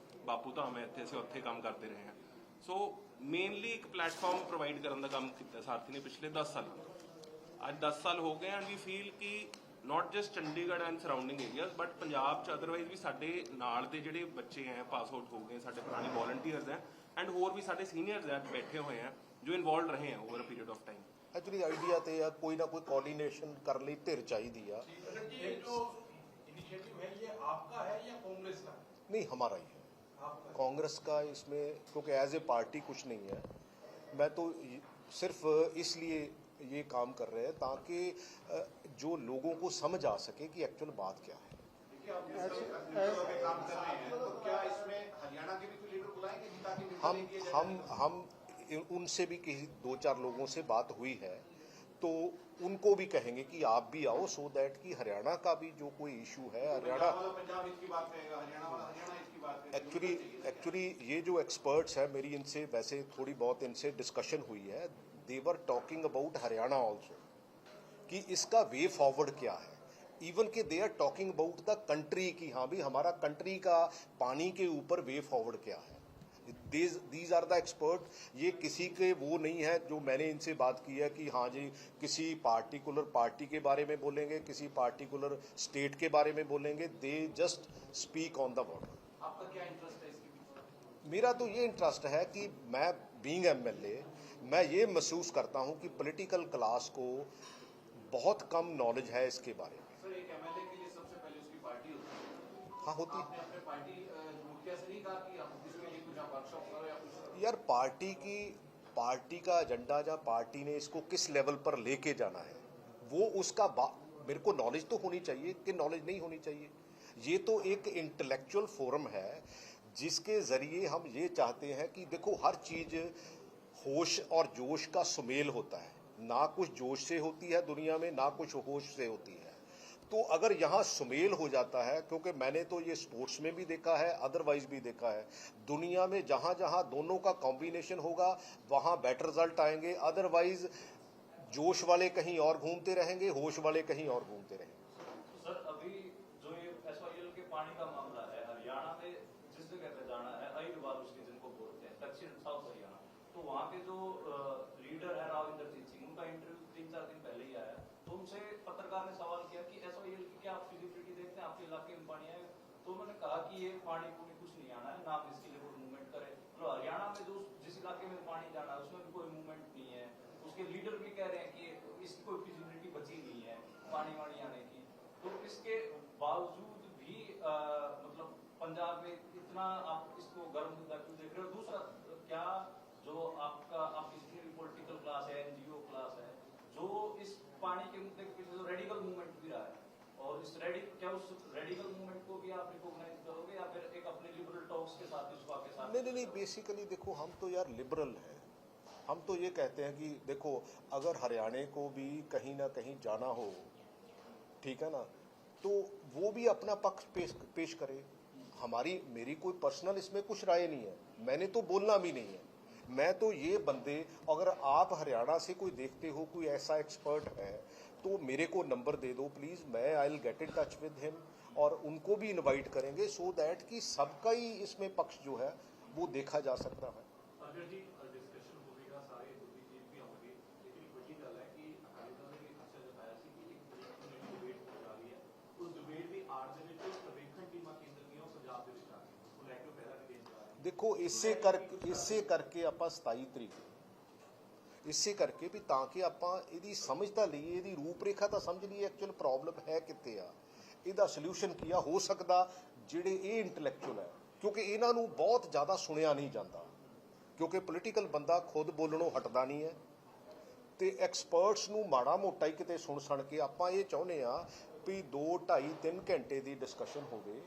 ਬਾਪੂ ਧਾਮ ਹੈ ਇੱਥੇ, ਅਸੀਂ ਉੱਥੇ ਕੰਮ ਕਰਦੇ ਰਹੇ ਹਾਂ। ਸੋ ਮੇਨਲੀ ਇੱਕ ਪਲੇਟਫਾਰਮ ਪ੍ਰੋਵਾਈਡ ਕਰਨ ਦਾ ਕੰਮ ਕੀਤਾ ਸਾਰਥੀ ਨੇ ਪਿਛਲੇ 10 ਸਾਲਾਂ ਤੋਂ। ਅੱਜ 10 ਸਾਲ ਹੋ ਗਏ ਐਂਡ ਵੀ ਫੀਲ ਕਿ not just Chandigarh and surrounding areas but Punjab 'ਚ ਅਦਰਵਾਈਜ਼ ਵੀ ਸਾਡੇ ਨਾਲ ਦੇ ਜਿਹੜੇ ਬੱਚੇ ਹੈ ਪਾਸ ਆਊਟ ਹੋ ਗਏ, ਸਾਡੇ ਪੁਰਾਣੇ ਵॉलंटियर्स ਹੈ ਐਂਡ ਹੋਰ ਵੀ ਸਾਡੇ ਸੀਨੀਅਰਸ ਹੈ ਬੈਠੇ ਹੋਏ ਹੈ ਜੋ ਇਨਵੋਲਵਡ ਰਹੇ ਹੈ over a period of time. Actually idea ਤੇ ਆ ਕੋਈ ਨਾ ਕੋਈ ਕੋਆर्डिनेशन ਕਰਨ ਲਈ ਧਿਰ ਚਾਹੀਦੀ ਆ। ये जो इनिशिएटिव है ये आपका है या कांग्रेस का? नहीं हमारा ही है, कांग्रेस का इसमें क्योंकि एज ए पार्टी कुछ नहीं है। मैं तो सिर्फ इसलिए ये काम कर रहे हैं ताकि जो लोगों को समझ आ सके कि एक्चुअल बात क्या है। काम कर रहे हैं तो क्या इसमें हरियाणा के भी कोई लीडर बुलाएंगे ताकि हम उनसे भी किसी 2-4 लोगों से बात हुई है तो उनको भी कहेंगे कि आप भी आओ सो दैट कि हरियाणा का भी जो कोई इशू है हरियाणा पंजाब इसकी बात करेगा, हरियाणा वाला हरियाणा इसकी बात करेगा। एक्चुअली ये जो एक्सपर्ट्स है मेरी इनसे वैसे थोड़ी बहुत इनसे डिस्कशन हुई है, they were talking about Haryana also कि इसका वे फॉरवर्ड क्या है, इवन कि they are talking about the country की हाँ भी हमारा कंट्री का पानी के ऊपर वे फॉरवर्ड क्या है। दीज आर द एक्सपर्ट, ये किसी के वो नहीं है जो मैंने इनसे बात की है कि हाँ जी किसी पार्टिकुलर पार्टी के बारे में बोलेंगे, किसी पार्टिकुलर स्टेट के बारे में बोलेंगे, they just speak on the word. आपका क्या इंटरेस्ट है इसके? मेरा तो ये इंटरेस्ट है कि मैं बीइंग MLA मैं ये महसूस करता हूँ कि पॉलिटिकल क्लास को बहुत कम नॉलेज है इसके बारे में। सर एक MLA के लिए सबसे पहले उसकी पार्टी होती है। हाँ होती है। आपने अपने पार्टी उनके ऐसे नहीं कहा कि हम इसके लिए कुछ वर्कशॉप करो या कुछ? यार पार्टी का एजेंडा या पार्टी ने इसको किस लेवल पर लेके जाना है वो उसका मेरे को नॉलेज तो होनी चाहिए कि नॉलेज नहीं होनी चाहिए। ये तो एक इंटेलेक्चुअल फोरम है जिसके जरिए हम ये चाहते हैं कि देखो हर चीज होश और जोश का सुमेल होता है, ना कुछ जोश से होती है दुनिया में ना कुछ होश से होती है। तो अगर यहाँ सुमेल हो जाता है, क्योंकि मैंने तो ये स्पोर्ट्स में भी देखा है अदरवाइज भी देखा है, दुनिया में जहाँ जहाँ दोनों का कॉम्बिनेशन होगा वहाँ बेटर रिजल्ट आएंगे, अदरवाइज जोश वाले कहीं और घूमते रहेंगे, होश वाले कहीं और घूमते रहेंगे। सर अभी जो ये एसवाईएल के पानी का मामला है, हरियाणा में जिस जगह पे जाना है अहिरवाल उसके जिनको बोलते हैं दक्षिण साउथ हरियाणा, तो वहाँ के जो लीडर है राव इंद्रजीत सिंह, उनका इंटरव्यू 3-4 दिन पहले ही आया। तो उनसे पत्रकार ने सवाल किया कि एसवाईएल की क्या आप फिजिबिलिटी देखते हैं, आपके इलाके में पानी आए? तो उन्होंने कहा कि ये पानी कुछ नहीं आना है, ना इसके लिए कोई मूवमेंट करे। तो हरियाणा में जो जिस इलाके में पानी जाना है उसमें भी कोई मूवमेंट नहीं है। उसके लीडर भी कह रहे हैं कि इसकी कोई फिजिबिलिटी बची नहीं है पानी वानी आने की। तो इसके बावजूद भी मतलब पंजाब में इतना आप इसको गर्म मुद्दा क्यों देख रहे हो? दूसरा क्या जो आपकी जितनी भी पॉलिटिकल क्लास है, एनजीओ क्लास है, जो इस पानी के मुद्दे के पीछे जो रेडिकल मूवमेंट भी रहा है, और उस रेडिकल मूवमेंट को भी आप रिकॉग्नाइज करोगे या फिर एक अपने लिबरल टॉक्स के साथ इसको आपके साथ? नहीं, बेसिकली देखो हम तो यार लिबरल हैं। हम तो ये कहते हैं कि देखो अगर हरियाणा को भी कहीं ना कहीं जाना हो, ठीक है ना, तो वो भी अपना पक्ष पेश करे। मेरी कोई पर्सनल इसमें कुछ राय नहीं है, मैंने तो बोलना भी नहीं है। मैं तो ये बंदे, अगर आप हरियाणा से कोई देखते हो कोई ऐसा एक्सपर्ट है तो मेरे को नंबर दे दो प्लीज़, मैं I will get in touch with him और उनको भी इनवाइट करेंगे सो दैट कि सबका ही इसमें पक्ष जो है वो देखा जा सकता है। अगर जी डिस्कशन होगा सारे बुद्धिजीवी भी होंगे, लेकिन वही गल है कि अकाली दल ने भी अच्छा जताया सी कि एक डिबेट हो जा रही है। उस डिबेट की आड़ ਦੇ ਵਿੱਚ ਸਰਵੇਖਣ ਟੀਮਾਂ ਕੇਂਦਰ ਦੀਆਂ ਉਹ ਪੰਜਾਬ ਦੇ ਵਿੱਚ ਆ ਗਈਆਂ, ਉਹ ਲੈ ਕੇ ਪਹਿਲਾਂ ਵੀ ਦੇਣ ਜਾ ਰਹੇ। ਦੇਖੋ ਇਸੇ ਕਰਕੇ ਆਪਾਂ 27 ਤਰੀਕ ਇਸੇ ਕਰਕੇ ਵੀ ਤਾਂ ਕਿ ਆਪਾਂ ਇਹਦੀ ਸਮਝ ਤਾਂ ਲਈਏ, ਇਹਦੀ ਰੂਪਰੇਖਾ ਤਾਂ ਸਮਝ ਲਈਏ ਐਕਚੁਅਲ ਪ੍ਰੋਬਲਮ ਹੈ ਕਿੱਥੇ ਆ, ਇਹਦਾ ਸੋਲੂਸ਼ਨ ਕੀ ਆ ਹੋ ਸਕਦਾ। ਜਿਹੜੇ ਇਹ ਇੰਟੈਲੈਕਚੁਅਲ ਹੈ, ਕਿਉਂਕਿ ਇਹਨਾਂ ਨੂੰ ਬਹੁਤ ਜ਼ਿਆਦਾ ਸੁਣਿਆ ਨਹੀਂ ਜਾਂਦਾ, ਕਿਉਂਕਿ ਪੋਲੀਟੀਕਲ ਬੰਦਾ ਖੁਦ ਬੋਲਣੋਂ ਹਟਦਾ ਨਹੀਂ ਹੈ ਤੇ ਐਕਸਪਰਟਸ ਨੂੰ ਮਾੜਾ ਮੋਟਾ ਹੀ ਕਿਤੇ ਸੁਣ ਸਣ ਕੇ ਆਪਾਂ ਇਹ ਚਾਹੁੰਦੇ ਆ ਵੀ 2, 2.5, 3 ਘੰਟੇ ਦੀ ਡਿਸਕਸ਼ਨ ਹੋਵੇ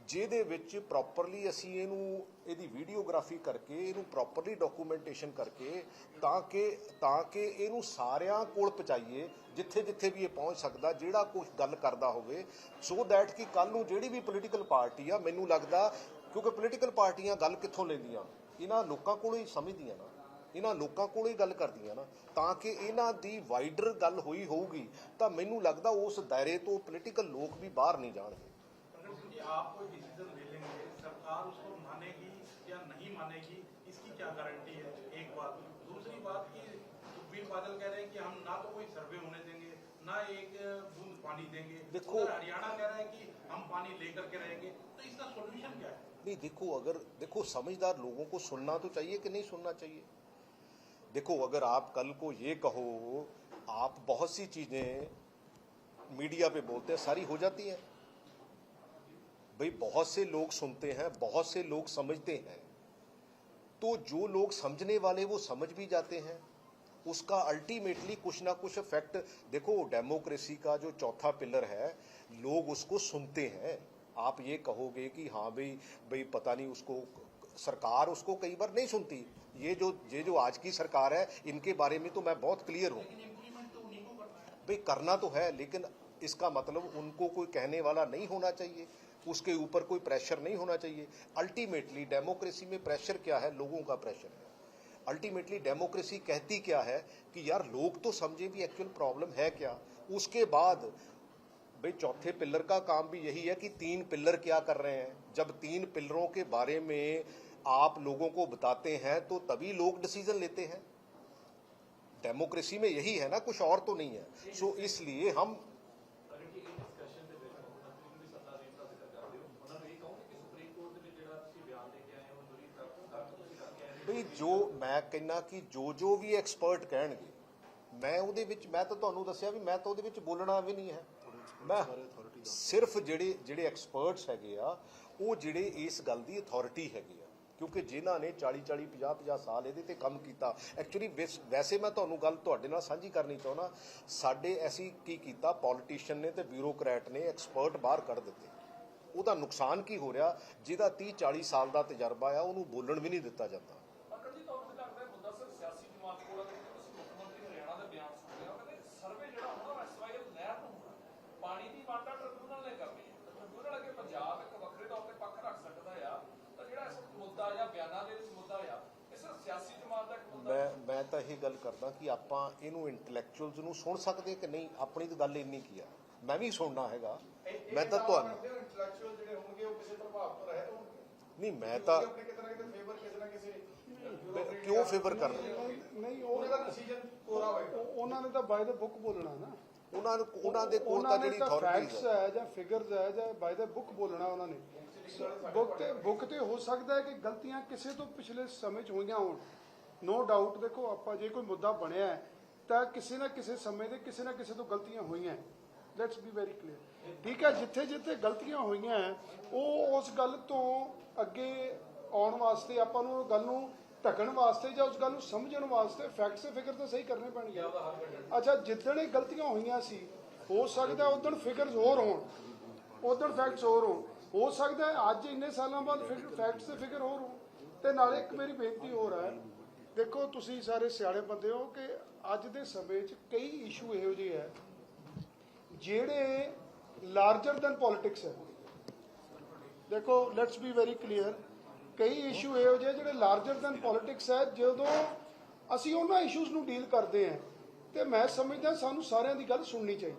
ਜਿਹਦੇ ਵਿੱਚ ਪ੍ਰੋਪਰਲੀ ਅਸੀਂ ਇਹਦੀ ਵੀਡੀਓਗ੍ਰਾਫੀ ਕਰਕੇ ਇਹਨੂੰ ਪ੍ਰੋਪਰਲੀ ਡਾਕੂਮੈਂਟੇਸ਼ਨ ਕਰਕੇ ਤਾਂ ਕਿ ਇਹਨੂੰ ਸਾਰਿਆਂ ਕੋਲ ਪਹੁੰਚਾਈਏ ਜਿੱਥੇ ਵੀ ਇਹ ਪਹੁੰਚ ਸਕਦਾ, ਜਿਹੜਾ ਕੁਝ ਗੱਲ ਕਰਦਾ ਹੋਵੇ, ਸੋ ਦੈਟ ਕਿ ਕੱਲ ਨੂੰ ਜਿਹੜੀ ਵੀ ਪੋਲੀਟੀਕਲ ਪਾਰਟੀ ਆ, ਮੈਨੂੰ ਲੱਗਦਾ ਕਿਉਂਕਿ ਪੋਲੀਟੀਕਲ ਪਾਰਟੀਆਂ ਗੱਲ ਕਿੱਥੋਂ ਲੈਂਦੀਆਂ, ਇਹਨਾਂ ਲੋਕਾਂ ਕੋਲੋਂ ਹੀ ਸਮਝਦੀਆਂ ਨਾ, ਇਹਨਾਂ ਲੋਕਾਂ ਕੋਲੋਂ ਹੀ ਗੱਲ ਕਰਦੀਆਂ ਨਾ, ਤਾਂ ਕਿ ਇਹਨਾਂ ਦੀ ਵਾਈਡਰ ਗੱਲ ਹੋਈ ਹੋਊਗੀ ਤਾਂ ਮੈਨੂੰ ਲੱਗਦਾ ਉਸ ਦਾਇਰੇ ਤੋਂ ਪੋਲੀਟੀਕਲ ਲੋਕ ਵੀ ਬਾਹਰ ਨਹੀਂ ਜਾਣਗੇ। आप कोई डिसीजन ले लेंगे, सरकार उसको मानेगी या नहीं मानेगी, इसकी क्या गारंटी है? एक बात। दूसरी बात कि सुखबीर बादल कह रहे हैं कि हम ना तो कोई सर्वे होने देंगे ना एक बूंद पानी देंगे। देखो हरियाणा कह रहा है कि हम पानी लेकर के रहेंगे, तो इसका सोल्यूशन क्या है? नहीं देखो समझदार लोगों को सुनना तो चाहिए कि नहीं सुनना चाहिए। देखो अगर आप कल को ये कहो, आप बहुत सी चीजें मीडिया पे बोलते हैं सारी हो जाती हैं भाई, बहुत से लोग सुनते हैं, बहुत से लोग समझते हैं, तो जो लोग समझने वाले वो समझ भी जाते हैं, उसका अल्टीमेटली कुछ ना कुछ इफेक्ट। देखो डेमोक्रेसी का जो चौथा पिलर है, लोग उसको सुनते हैं। आप ये कहोगे कि हाँ भाई पता नहीं, उसको सरकार उसको कई बार नहीं सुनती। ये जो आज की सरकार है इनके बारे में तो मैं बहुत क्लियर हूँ भाई, करना तो है, लेकिन इसका मतलब उनको कोई कहने वाला नहीं होना चाहिए, उसके ऊपर कोई प्रेशर नहीं होना चाहिए। अल्टीमेटली डेमोक्रेसी में प्रेशर क्या है? लोगों का प्रेशर है। अल्टीमेटली डेमोक्रेसी कहती क्या है कि यार लोग तो समझे भी एक्चुअल प्रॉब्लम है क्या। उसके बाद भाई चौथे पिलर का काम भी यही है कि 3 पिलर क्या कर रहे हैं। जब 3 पिलरों के बारे में आप लोगों को बताते हैं तो तभी लोग डिसीजन लेते हैं। डेमोक्रेसी में यही है ना, कुछ और तो नहीं है। सो इसलिए हम भाई जो मैं कहना कि जो भी एक्सपर्ट कहेंगे मैं तो ਤੁਹਾਨੂੰ ਦੱਸਿਆ ਵੀ ਮੈਂ ਤਾਂ ਉਹਦੇ ਵਿੱਚ ਬੋਲਣਾ ਵੀ ਨਹੀਂ ਹੈ। मैं ਸਿਰਫ ਜਿਹੜੇ ਐਕਸਪਰਟਸ ਹੈਗੇ ਆ ਉਹ ਜਿਹੜੇ ਇਸ ਗੱਲ ਦੀ ਅਥਾਰਟੀ ਹੈਗੇ ਆ, ਕਿਉਂਕਿ ਜਿਨ੍ਹਾਂ ਨੇ 40 50 ਸਾਲ ਇਹਦੇ ਤੇ ਕੰਮ ਕੀਤਾ। ਐਕਚੁਅਲੀ ਵੈਸੇ ਮੈਂ ਤੁਹਾਨੂੰ ਗੱਲ ਤੁਹਾਡੇ ਨਾਲ ਸਾਂਝੀ ਕਰਨੀ ਚਾਹੁੰਦਾ, ਸਾਡੇ ਅਸੀਂ ਕੀ ਕੀਤਾ, ਪੋਲੀਟੀਸ਼ੀਅਨ ਨੇ ਤੇ ਬਿਊਰੋਕਰੈਟ ਨੇ ਐਕਸਪਰਟ ਬਾਹਰ ਕੱਢ ਦਿੱਤੇ। ਉਹਦਾ ਨੁਕਸਾਨ ਕੀ ਹੋ ਰਿਹਾ, ਜਿਹਦਾ 30 40 ਸਾਲ ਦਾ ਤਜਰਬਾ ਆ ਉਹਨੂੰ ਬੋਲਣ ਵੀ ਨਹੀਂ ਦਿੱਤਾ ਜਾਂਦਾ। ਅੰਕਲ ਜੀ ਤੁਹਾਨੂੰ ਲੱਗਦਾ ਹੈ ਮੁੱਦਾ ਸਿਰ ਸਿਆਸੀ ਜਮਾਤ ਕੋਲ ਹੈ? ਤੁਸੀਂ ਮੁੱਖ ਮੰਤਰੀ ਹਰਿਆਣਾ ਦਾ ਬਿਆਨ ਸੁਣ ਲਿਆ, ਕਹਿੰਦੇ ਸਰਵੇ ਜਿਹੜਾ ਹੋਣਾ ਐਸਵਾਈਐਲ ਨਹਿਰ ਨੂੰ ਹੋਣਾ, ਪਾਣੀ ਦੀ ਵਾਟਾ ਟ੍ਰਿਬਿਊਨਲ ਨੇ ਕਰਨੀ ਹੈ। ਟ੍ਰਿਬਿਊਨਲ ਅੱਗੇ ਪੰਜਾਬ ਇੱਕ ਵੱਖਰੇ ਤੌਰ ਤੇ ਪੱਖ ਰੱਖ ਸਕਦਾ ਆ, ਤਾਂ ਜਿਹੜਾ ਇਸ ਮੁੱਦਾ ਜਾਂ ਬਿਆਨਾਂ ਦੇ ਵਿੱਚ ਮੁੱਦਾ ਆ ਇਹ ਸਿਰਫ ਸਿਆਸੀ ਜਮਾਤ ਦਾ ਇੱਕ ਮੁੱਦਾ। ਮੈਂ ਤਾਂ ਇਹ ਗੱਲ ਕਰਦਾ ਕਿ ਆਪਾਂ ਇਹਨੂੰ ਇੰਟੈਲੈਕਚੁਅਲਸ ਨੂੰ ਸੁਣ ਸਕਦੇ ਕਿ ਨਹੀਂ, ਆਪਣੀ ਤਾਂ ਗੱਲ ਇੰਨੀ ਕੀ ਆ, ਮੈਂ ਵੀ ਸੁਣਨਾ ਹੈਗਾ। ਮੈਂ ਤਾਂ ਤੁਹਾਨੂੰ ਇੰਟੈਲੈਕਚੁਅਲ ਜਿਹੜੇ ਹੋਣਗੇ ਉਹ ਕਿਸੇ ਪ੍ਰਭਾਵ ਤੋਂ ਰਹਿਤ ਹੋਣਗੇ ਨਹੀਂ, ਮੈਂ ਤਾਂ ਆਪਣੇ ਕਿਤੇ ਨਾ ਕਿਤੇ ਫੇਵਰ ਕਿਸੇ ਨਾ ਕਿਸੇ ਕਿਉਂ ਫੇਵਰ ਕਰਨਾ, ਨਹੀਂ ਉਹਨਾਂ ਦਾ ਡਿਸੀਜਨ ਕੋਰਾ ਹੋਏਗਾ। ਉਹਨਾਂ ਨੇ ਤਾਂ ਬਾਈ ਦਾ ਬੁੱਕ ਬੋਲਣਾ ਨਾ, ਉਹਨਾਂ ਦੇ ਕੋਲ ਤਾਂ ਜਿਹੜੀ ਅਥਾਰਟੀਜ਼ ਫੈਕਟਸ ਹੈ ਜਾਂ ਫਿਗਰਸ ਹੈ ਜਾਂ ਬਾਈ ਦਾ ਬੁੱਕ ਬੋਲਣਾ ਉਹਨਾਂ ਨੇ। ਬੁੱਕ ਤੇ ਹੋ ਸਕਦਾ ਹੈ ਕਿ ਗਲਤੀਆਂ ਕਿਸੇ ਤੋਂ ਪਿਛਲੇ ਸਮੇਂ 'ਚ ਹੋਈਆਂ ਹੋਣ, ਨੋ ਡਾਊਟ। ਦੇਖੋ ਆਪਾਂ ਜੇ ਕੋਈ ਮੁੱਦਾ ਬਣਿਆ ਹੈ ਤਾਂ ਕਿਸੇ ਨਾ ਕਿਸੇ ਸਮੇਂ ਦੇ ਕਿਸੇ ਨਾ ਕਿਸੇ ਤੋਂ ਗਲਤੀਆਂ ਹੋਈਆਂ, ਲੈਟਸ ਬੀ ਵੈਰੀ ਕਲੀਅਰ, ਠੀਕ ਹੈ। ਜਿੱਥੇ ਜਿੱਥੇ ਗਲਤੀਆਂ ਹੋਈਆਂ ਉਹ ਉਸ ਗੱਲ ਤੋਂ ਅੱਗੇ ਆਉਣ ਵਾਸਤੇ ਆਪਾਂ ਨੂੰ ਗੱਲ ਨੂੰ ਢਕਣ ਵਾਸਤੇ ਜਾਂ ਉਸ ਗੱਲ ਨੂੰ ਸਮਝਣ ਵਾਸਤੇ ਫੈਕਟਸ ਤੇ ਫਿਗਰ ਤਾਂ ਸਹੀ ਕਰਨੇ ਪੈਣਗੇ। ਅੱਛਾ, ਜਿੱਦਣ ਇਹ ਗਲਤੀਆਂ ਹੋਈਆਂ ਸੀ ਹੋ ਸਕਦਾ ਉਦੋਂ ਫਿਗਰਸ ਹੋਰ ਹੋਣ, ਉਦੋਂ ਫੈਕਟਸ ਹੋਰ ਹੋਣ, ਹੋ ਸਕਦਾ ਹੈ ਅੱਜ ਇੰਨੇ ਸਾਲਾਂ ਬਾਅਦ ਫੈਕਟਸ ਤੇ ਫਿਗਰ ਹੋਰ ਹੋਣ। ਤੇ ਨਾਲੇ ਇੱਕ ਮੇਰੀ ਬੇਨਤੀ ਹੋਰ ਹੈ, ਦੇਖੋ ਤੁਸੀਂ ਸਾਰੇ ਸਿਆਣੇ ਬੰਦੇ ਹੋ ਕਿ ਅੱਜ ਦੇ ਸਮੇਂ 'ਚ ਕਈ ਇਸ਼ੂ ਇਹੋ ਜਿਹੇ ਹੈ ਜਿਹੜੇ ਲਾਰਜਰ ਦੈਨ ਪੋਲਿਟਿਕਸ ਹੈ। ਦੇਖੋ ਲੈਟਸ ਬੀ ਵੈਰੀ ਕਲੀਅਰ, ਕਈ ਇਸ਼ੂ ਇਹੋ ਜਿਹੇ ਜਿਹੜੇ ਲਾਰਜਰ ਦੈਨ ਪੋਲਿਟਿਕਸ ਹੈ। ਜਦੋਂ ਅਸੀਂ ਉਹਨਾਂ ਇਸ਼ੂਜ਼ ਨੂੰ ਡੀਲ ਕਰਦੇ ਹਾਂ ਤੇ ਮੈਂ ਸਮਝਦਾ ਸਾਨੂੰ ਸਾਰਿਆਂ ਦੀ ਗੱਲ ਸੁਣਨੀ ਚਾਹੀਦੀ,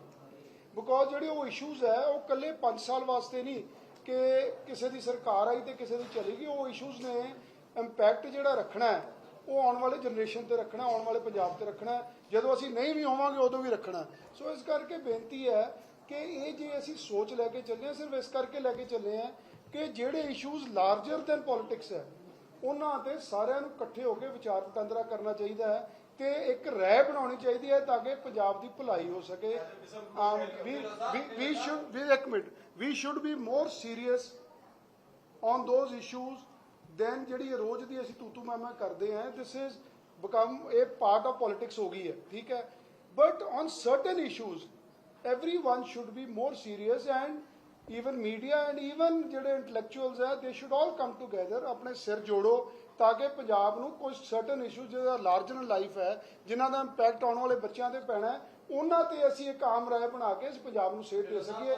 ਬਿਕੋਜ਼ ਜਿਹੜੇ ਉਹ ਇਸ਼ੂਜ਼ ਹੈ ਉਹ ਇਕੱਲੇ 5 ਸਾਲ ਵਾਸਤੇ ਨਹੀਂ ਕਿ ਕਿਸੇ ਦੀ ਸਰਕਾਰ ਆਈ ਤੇ ਕਿਸੇ ਦੀ ਚਲੀ ਗਈ। ਉਹ ਇਸ਼ੂਜ਼ ਨੇ ਇੰਪੈਕਟ ਜਿਹੜਾ ਰੱਖਣਾ ਹੈ ਉਹ ਆਉਣ ਵਾਲੇ ਜਨਰੇਸ਼ਨ ਤੇ ਰੱਖਣਾ, ਆਉਣ ਵਾਲੇ ਪੰਜਾਬ ਤੇ ਰੱਖਣਾ, ਜਦੋਂ ਅਸੀਂ ਨਹੀਂ ਵੀ ਹੋਵਾਂਗੇ ਉਦੋਂ ਵੀ ਰੱਖਣਾ। ਸੋ ਇਸ ਕਰਕੇ ਬੇਨਤੀ ਹੈ ਕਿ ਇਹ ਜੇ ਅਸੀਂ ਸੋਚ ਲੈ ਕੇ ਚੱਲੇ ਹਾਂ, ਸਿਰਫ ਇਸ ਕਰਕੇ ਲੈ ਕੇ ਚੱਲੇ ਹਾਂ ਕਿ ਜਿਹੜੇ ਇਸ਼ੂਜ਼ ਲਾਰਜਰ ਦੈਨ ਪੋਲਿਟਿਕਸ ਹੈ ਉਹਨਾਂ ਤੇ ਸਾਰਿਆਂ ਨੂੰ ਇਕੱਠੇ ਹੋ ਕੇ ਵਿਚਾਰ ਵਟਾਂਦਰਾ ਕਰਨਾ ਚਾਹੀਦਾ ਹੈ ਤੇ ਇੱਕ ਰਾਏ ਬਣਾਉਣੀ ਚਾਹੀਦੀ ਹੈ ਤਾਂ ਕਿ ਪੰਜਾਬ ਦੀ ਭਲਾਈ ਹੋ ਸਕੇ। We should be more serious on those issues than ਜਿਹੜੀ ਰੋਜ਼ ਦੀ ਅਸੀਂ ਤੂਤੂ ਮੈਂ ਕਰਦੇ ਹਾਂ। This is become a part of politics ਹੋ ਗਈ ਹੈ, ਠੀਕ ਹੈ। But on certain issues everyone should be more serious, and even media and even ਜਿਹੜੇ intellectuals ਹੈ they should all come together, ਆਪਣੇ ਸਿਰ ਜੋੜੋ ਤਾਂ ਕਿ ਪੰਜਾਬ ਨੂੰ ਕੁਝ certain issues ਜਿਹੜਾ ਲਾਰਜਰ ਲਾਈਫ ਹੈ ਜਿਨ੍ਹਾਂ ਦਾ ਇੰਪੈਕਟ ਆਉਣ ਵਾਲੇ ਬੱਚਿਆਂ ਤੇ ਪੈਣਾ ਹੈ ਉਹਨਾਂ ਤੇ ਅਸੀਂ ਇੱਕ ਆਮ ਰਾਏ ਬਣਾ ਕੇ ਇਸ ਪੰਜਾਬ ਨੂੰ ਸੇਧ ਦੇ ਸਕੀਏ।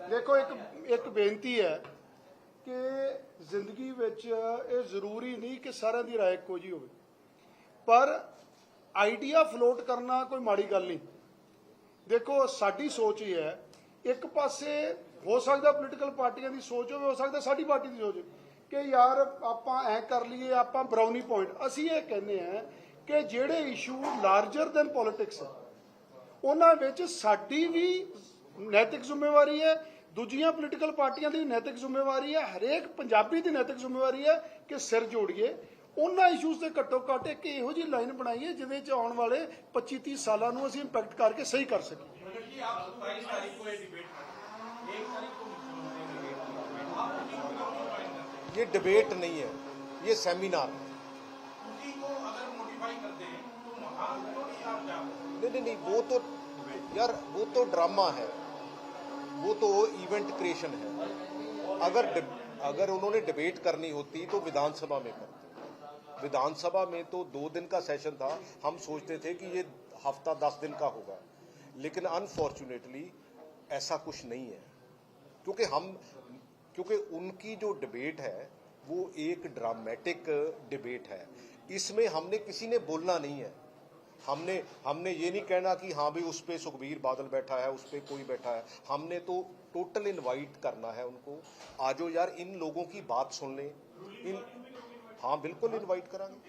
ਦੇਖੋ ਇੱਕ ਬੇਨਤੀ ਹੈ ਕਿ ਜ਼ਿੰਦਗੀ ਵਿੱਚ ਇਹ ਜ਼ਰੂਰੀ ਨਹੀਂ ਕਿ ਸਾਰਿਆਂ ਦੀ ਰਾਏ ਇੱਕੋ ਜਿਹੀ ਹੋਵੇ, ਪਰ ਆਈਡੀਆ ਫਲੋਟ ਕਰਨਾ ਕੋਈ ਮਾੜੀ ਗੱਲ ਨਹੀਂ। ਦੇਖੋ ਸਾਡੀ ਸੋਚ ਇਹ ਹੈ, ਇੱਕ ਪਾਸੇ ਹੋ ਸਕਦਾ ਪੋਲੀਟੀਕਲ ਪਾਰਟੀਆਂ ਦੀ ਸੋਚ ਹੋਵੇ, ਹੋ ਸਕਦਾ ਸਾਡੀ ਪਾਰਟੀ ਦੀ ਸੋਚ ਕਿ ਯਾਰ ਆਪਾਂ ਐ ਕਰ ਲਈਏ, ਆਪਾਂ ਬਰਾਉਨੀ ਪੁਆਇੰਟ। ਅਸੀਂ ਇਹ ਕਹਿੰਦੇ ਹਾਂ ਕਿ ਜਿਹੜੇ ਇਸ਼ੂ ਲਾਰਜਰ ਦੈਨ ਪੋਲਿਟਿਕਸ ਉਹਨਾਂ ਵਿੱਚ ਸਾਡੀ ਵੀ ਨੈਤਿਕ ਜ਼ਿੰਮੇਵਾਰੀ ਹੈ, ਦੂਜੀਆਂ ਪੋਲੀਟੀਕਲ ਪਾਰਟੀਆਂ ਦੀ ਨੈਤਿਕ ਜ਼ਿੰਮੇਵਾਰੀ ਹੈ, ਹਰੇਕ ਪੰਜਾਬੀ ਦੀ ਨੈਤਿਕ ਜ਼ਿੰਮੇਵਾਰੀ ਹੈ ਕਿ ਸਿਰ ਜੋੜੀਏ ਉਹਨਾਂ ਇਸ਼ੂਜ਼ ਤੇ ਘੱਟੋ ਘੱਟ ਇੱਕ ਇਹੋ ਜਿਹੀ ਲਾਈਨ ਬਣਾਈਏ ਜਿਹਦੇ 'ਚ ਆਉਣ ਵਾਲੇ 25-30 ਸਾਲਾਂ ਨੂੰ ਅਸੀਂ ਇੰਪੈਕਟ ਕਰਕੇ ਸਹੀ ਕਰ ਸਕੀਏ। ये डिबेट नहीं है, ये सेमिनार है। नहीं, वो तो यार वो तो ड्रामा है, वो तो इवेंट क्रिएशन है। अगर उन्होंने डिबेट करनी होती तो विधानसभा में करते। विधानसभा में तो 2 दिन का सेशन था, हम सोचते थे कि ये हफ्ता 10 दिन का होगा, लेकिन अनफॉर्चुनेटली ऐसा कुछ नहीं है, क्योंकि उनकी जो डिबेट है वो एक ड्रामेटिक डिबेट है। इसमें हमने किसी ने बोलना नहीं है, हमने ये नहीं कहना कि हाँ भाई उस पर सुखबीर बादल बैठा है, उस पर कोई बैठा है। हमने तो टोटल इनवाइट करना है उनको, आजो यार इन लोगों की बात सुन लें। हाँ बिल्कुल इनवाइट करांगे।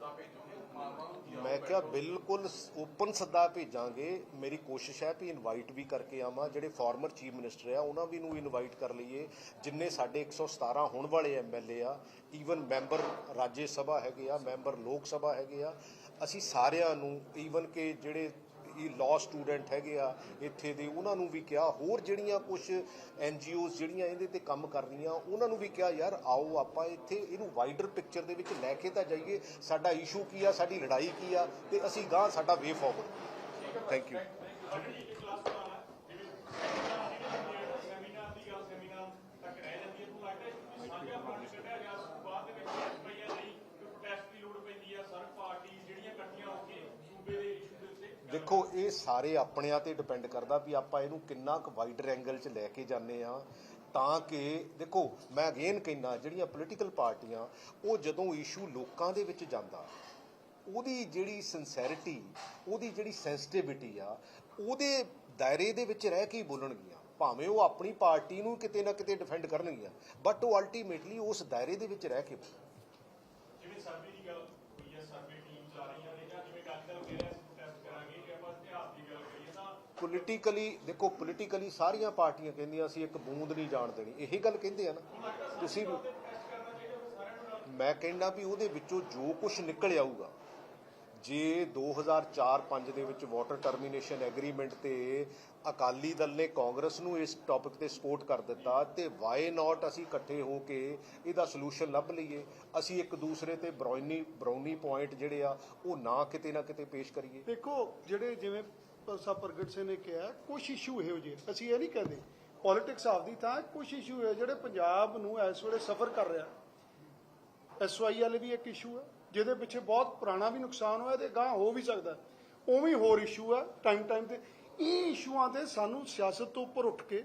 ਸੱਦਾ ਭੇਜੋਗੇ ਮਾਨਵਾ ਨੂੰ ਜੀ ਆਓ ਮੈਂ ਕਿਹਾ ਬਿਲਕੁਲ ਓਪਨ ਸੱਦਾ ਭੇਜਾਂਗੇ। ਮੇਰੀ ਕੋਸ਼ਿਸ਼ ਹੈ ਵੀ ਇਨਵਾਈਟ ਵੀ ਕਰਕੇ ਆਵਾਂ, ਜਿਹੜੇ ਫਾਰਮਰ ਚੀਫ ਮਿਨਿਸਟਰ ਆ ਉਹਨਾਂ ਵੀ ਨੂੰ ਇਨਵਾਈਟ ਕਰ ਲਈਏ, ਜਿੰਨੇ ਸਾਡੇ 117 ਹੋਣ ਵਾਲੇ ਐਮਐਲਏ ਆ, ਈਵਨ ਮੈਂਬਰ ਰਾਜ ਸਭਾ ਹੈਗੇ ਆ, ਮੈਂਬਰ ਲੋਕ ਸਭਾ ਹੈਗੇ ਆ, ਅਸੀਂ ਸਾਰਿਆਂ ਨੂੰ, ਈਵਨ ਕਿ ਜਿਹੜੇ ਇਹ ਲਾਅ ਸਟੂਡੈਂਟ ਹੈਗੇ ਆ ਇੱਥੇ ਦੇ, ਉਹਨਾਂ ਨੂੰ ਵੀ ਕਿਹਾ, ਹੋਰ ਜਿਹੜੀਆਂ ਕੁਝ NGOs ਜਿਹੜੀਆਂ ਇਹਦੇ ਤੇ ਕੰਮ ਕਰ ਰਹੀਆਂ ਉਹਨਾਂ ਨੂੰ ਵੀ ਕਿਹਾ, ਯਾਰ ਆਓ ਆਪਾਂ ਇੱਥੇ ਇਹਨੂੰ ਵਾਈਡਰ ਪਿਕਚਰ ਦੇ ਵਿੱਚ ਲੈ ਕੇ ਤਾਂ ਜਾਈਏ, ਸਾਡਾ ਇਸ਼ੂ ਕੀ ਆ, ਸਾਡੀ ਲੜਾਈ ਕੀ ਆ, ਤੇ ਅਸੀਂ ਗਾਂ ਸਾਡਾ ਵੇ ਫਾਰਵਰਡ। Thank you. ਦੇਖੋ ਇਹ ਸਾਰੇ ਆਪਣਿਆਂ ਤੇ ਡਿਪੈਂਡ ਕਰਦਾ ਵੀ ਆਪਾਂ ਇਹਨੂੰ ਕਿੰਨਾ ਕੁ ਵਾਈਡਰ ਐਂਗਲ 'ਚ ਲੈ ਕੇ ਜਾਂਦੇ ਆ, ਤਾਂ ਕਿ ਦੇਖੋ ਮੈਂ ਅਗੇਨ ਕਹਿੰਦਾ ਜਿਹੜੀਆਂ ਪੋਲੀਟੀਕਲ ਪਾਰਟੀਆਂ ਉਹ ਜਦੋਂ ਇਸ਼ੂ ਲੋਕਾਂ ਦੇ ਵਿੱਚ ਜਾਂਦਾ, ਉਹਦੀ ਜਿਹੜੀ ਸਿੰਸੈਰਿਟੀ, ਉਹਦੀ ਜਿਹੜੀ ਸੈਂਸਿਟਿਵਿਟੀ ਆ, ਉਹਦੇ ਦਾਇਰੇ ਦੇ ਵਿੱਚ ਰਹਿ ਕੇ ਹੀ ਬੋਲਣਗੀਆਂ, ਭਾਵੇਂ ਉਹ ਆਪਣੀ ਪਾਰਟੀ ਨੂੰ ਕਿਤੇ ਨਾ ਕਿਤੇ ਡਿਫੈਂਡ ਕਰਨਗੀਆਂ, ਬਟ ਉਹ ਅਲਟੀਮੇਟਲੀ ਉਸ ਦਾਇਰੇ ਦੇ ਵਿੱਚ ਰਹਿ ਕੇ ਜਿਵੇਂ ਸਰਵੇ ਦੀ ਗੱਲ ਹੋਈ ਹੈ, ਸਰਵੇ ਟੀਮ ਚਲਾ ਰਹੀਆਂ ਨੇ, ਜਾਂ ਜਿਵੇਂ ਗੱਲ ਕਰ ਰਿਹਾ ਪ੍ਰੋਟੈਸਟ ਕਰਾਂਗੇ, ਜੇ ਆਪਾਂ ਇਤਿਹਾਸ ਦੀ ਗੱਲ ਕਰੀਏ ਤਾਂ ਪੋਲੀਟੀਕਲੀ ਦੇਖੋ, ਪੋਲੀਟੀਕਲੀ ਸਾਰੀਆਂ ਪਾਰਟੀਆਂ ਕਹਿੰਦੀਆਂ ਅਸੀਂ ਇੱਕ ਬੂੰਦ ਨਹੀਂ ਜਾਣ ਦੇਣੀ, ਇਹੀ ਗੱਲ ਕਹਿੰਦੇ ਆ ਨਾ ਤੁਸੀਂ। ਮੈਂ ਕਹਿੰਦਾ ਵੀ ਉਹਦੇ ਵਿੱਚੋਂ ਜੋ ਕੁਝ ਨਿਕਲ ਆਊਗਾ, ਜੇ 2004-05 ਦੇ ਵਿੱਚ ਵਾਟਰ ਟਰਮੀਨੇਸ਼ਨ ਐਗਰੀਮੈਂਟ ਤੇ ਅਕਾਲੀ ਦਲ ਨੇ ਕਾਂਗਰਸ ਨੂੰ ਇਸ ਟੌਪਿਕ ਤੇ ਸਪੋਰਟ ਕਰ ਦਿੱਤਾ, ਤੇ ਵਾਈ ਨਾਟ ਅਸੀਂ ਇਕੱਠੇ ਹੋ ਕੇ ਇਹਦਾ ਸੋਲੂਸ਼ਨ ਲੱਭ ਲਈਏ, ਅਸੀਂ ਇੱਕ ਦੂਸਰੇ ਤੇ ਬਰਾਉਨੀ ਪੁਆਇੰਟ ਜਿਹੜੇ ਆ ਉਹ ਨਾ ਕਿਤੇ ਨਾ ਕਿਤੇ ਪੇਸ਼ ਕਰੀਏ। ਦੇਖੋ ਜਿਹੜੇ ਜਿਵੇਂ ਸਾਹਿਬ ਪ੍ਰਗਟ ਸਿੰਘ ਨੇ ਕਿਹਾ, ਕੁਝ ਇਸ਼ੂ ਇਹੋ ਜਿਹੇ, ਅਸੀਂ ਇਹ ਨਹੀਂ ਕਹਿੰਦੇ ਪੋਲਿਟਿਕਸ ਆਪਦੀ ਥਾਂ, ਕੁਝ ਇਸ਼ੂ ਹੈ ਜਿਹੜੇ ਪੰਜਾਬ ਨੂੰ ਇਸ ਵੇਲੇ ਸਫਰ ਕਰ ਰਿਹਾ। SYL ਵੀ ਇੱਕ ਇਸ਼ੂ ਹੈ ਜਿਹਦੇ ਪਿੱਛੇ ਬਹੁਤ ਪੁਰਾਣਾ ਵੀ ਨੁਕਸਾਨ ਹੋਇਆ ਤੇ ਗਾਂ ਹੋ ਵੀ ਸਕਦਾ, ਉਵੇਂ ਹੋਰ ਇਸ਼ੂ ਹੈ ਟਾਈਮ ਤੇ। ਇਹ ਇਸ਼ੂਆਂ ਤੇ ਸਾਨੂੰ ਸਿਆਸਤ ਤੋਂ ਉੱਪਰ ਉੱਠ ਕੇ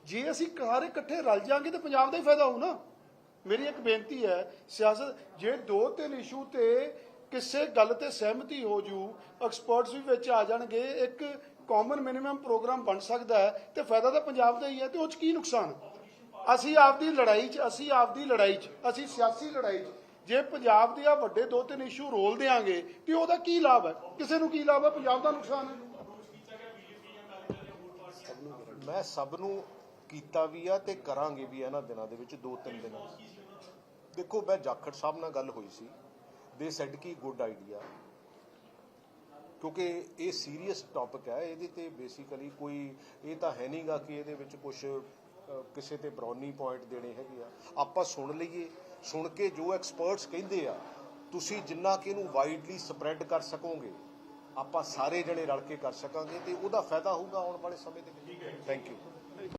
ਜੇ ਅਸੀਂ ਸਾਰੇ ਇਕੱਠੇ ਰਲ ਜਾਾਂਗੇ ਤਾਂ ਪੰਜਾਬ ਦਾ ਹੀ ਫਾਇਦਾ ਹੋਊ ਨਾ। ਮੇਰੀ ਇੱਕ ਬੇਨਤੀ ਹੈ, ਸਿਆਸਤ ਜੇ 2-3 ਇਸ਼ੂ ਤੇ ਕਿਸੇ ਗੱਲ ਤੇ ਸਹਿਮਤੀ ਹੋ ਜੂ, ਐਕਸਪਰਟਸ ਵੀ ਵਿੱਚ ਆ ਜਾਣਗੇ, ਇੱਕ ਕਾਮਨ ਮਿਨੀਮਮ ਪ੍ਰੋਗਰਾਮ ਬਣ ਸਕਦਾ ਹੈ, ਤੇ ਫਾਇਦਾ ਤਾਂ ਪੰਜਾਬ ਦਾ ਹੀ ਹੈ, ਤੇ ਉਹ 'ਚ ਕੀ ਨੁਕਸਾਨ? ਅਸੀਂ ਆਪਦੀ ਲੜਾਈ 'ਚ ਅਸੀਂ ਸਿਆਸੀ ਲੜਾਈ 'ਚ ਜੇ ਪੰਜਾਬ ਦੇ ਆ ਵੱਡੇ 2-3 ਇਸ਼ੂ ਰੋਲ ਦੇਾਂਗੇ ਤੇ ਉਹਦਾ ਕੀ ਲਾਭ ਹੈ? ਕਿਸੇ ਨੂੰ ਕੀ ਲਾਭ ਹੈ? ਪੰਜਾਬ ਦਾ ਨੁਕਸਾਨ ਹੈ। ਮੈਂ ਸਭ ਨੂੰ ਕੀਤਾ ਵੀ ਆ ਤੇ ਕਰਾਂਗੇ ਵੀ ਇਹਨਾਂ ਦਿਨਾਂ ਦੇ ਵਿੱਚ, 2-3 ਦਿਨਾਂ। ਦੇਖੋ ਮੈਂ ਜਾਖੜ ਸਾਹਿਬ ਨਾਲ ਗੱਲ ਹੋਈ ਸੀ, ਦੇ ਸੈਡ ਕੀ ਗੁੱਡ ਆਈਡੀਆ, ਕਿਉਂਕਿ ਇਹ ਸੀਰੀਅਸ ਟੌਪਿਕ ਹੈ, ਇਹਦੇ ਤੇ ਬੇਸਿਕਲੀ ਕੋਈ ਇਹ ਤਾਂ ਹੈ ਨਹੀਂਗਾ ਕਿ ਇਹਦੇ ਵਿੱਚ ਕੁਝ ਕਿਸੇ ਤੇ ਬਰਾਉਨੀ ਪੁਆਇੰਟ ਦੇਣੇ ਹੈਗੇ ਆ। ਆਪਾਂ ਸੁਣ ਲਈਏ, ਸੁਣ ਕੇ ਜੋ ਐਕਸਪਰਟਸ ਕਹਿੰਦੇ ਆ, ਤੁਸੀਂ ਜਿੰਨਾ ਕਿ ਇਹਨੂੰ ਵਾਈਡਲੀ ਸਪਰੈਡ ਕਰ ਸਕੋਗੇ, ਆਪਾਂ ਸਾਰੇ ਜਣੇ ਰਲ ਕੇ ਕਰ ਸਕਾਂਗੇ, ਤੇ ਉਹਦਾ ਫਾਇਦਾ ਹੋਊਗਾ ਆਉਣ ਵਾਲੇ ਸਮੇਂ ਦੇ ਵਿੱਚ। Thank you.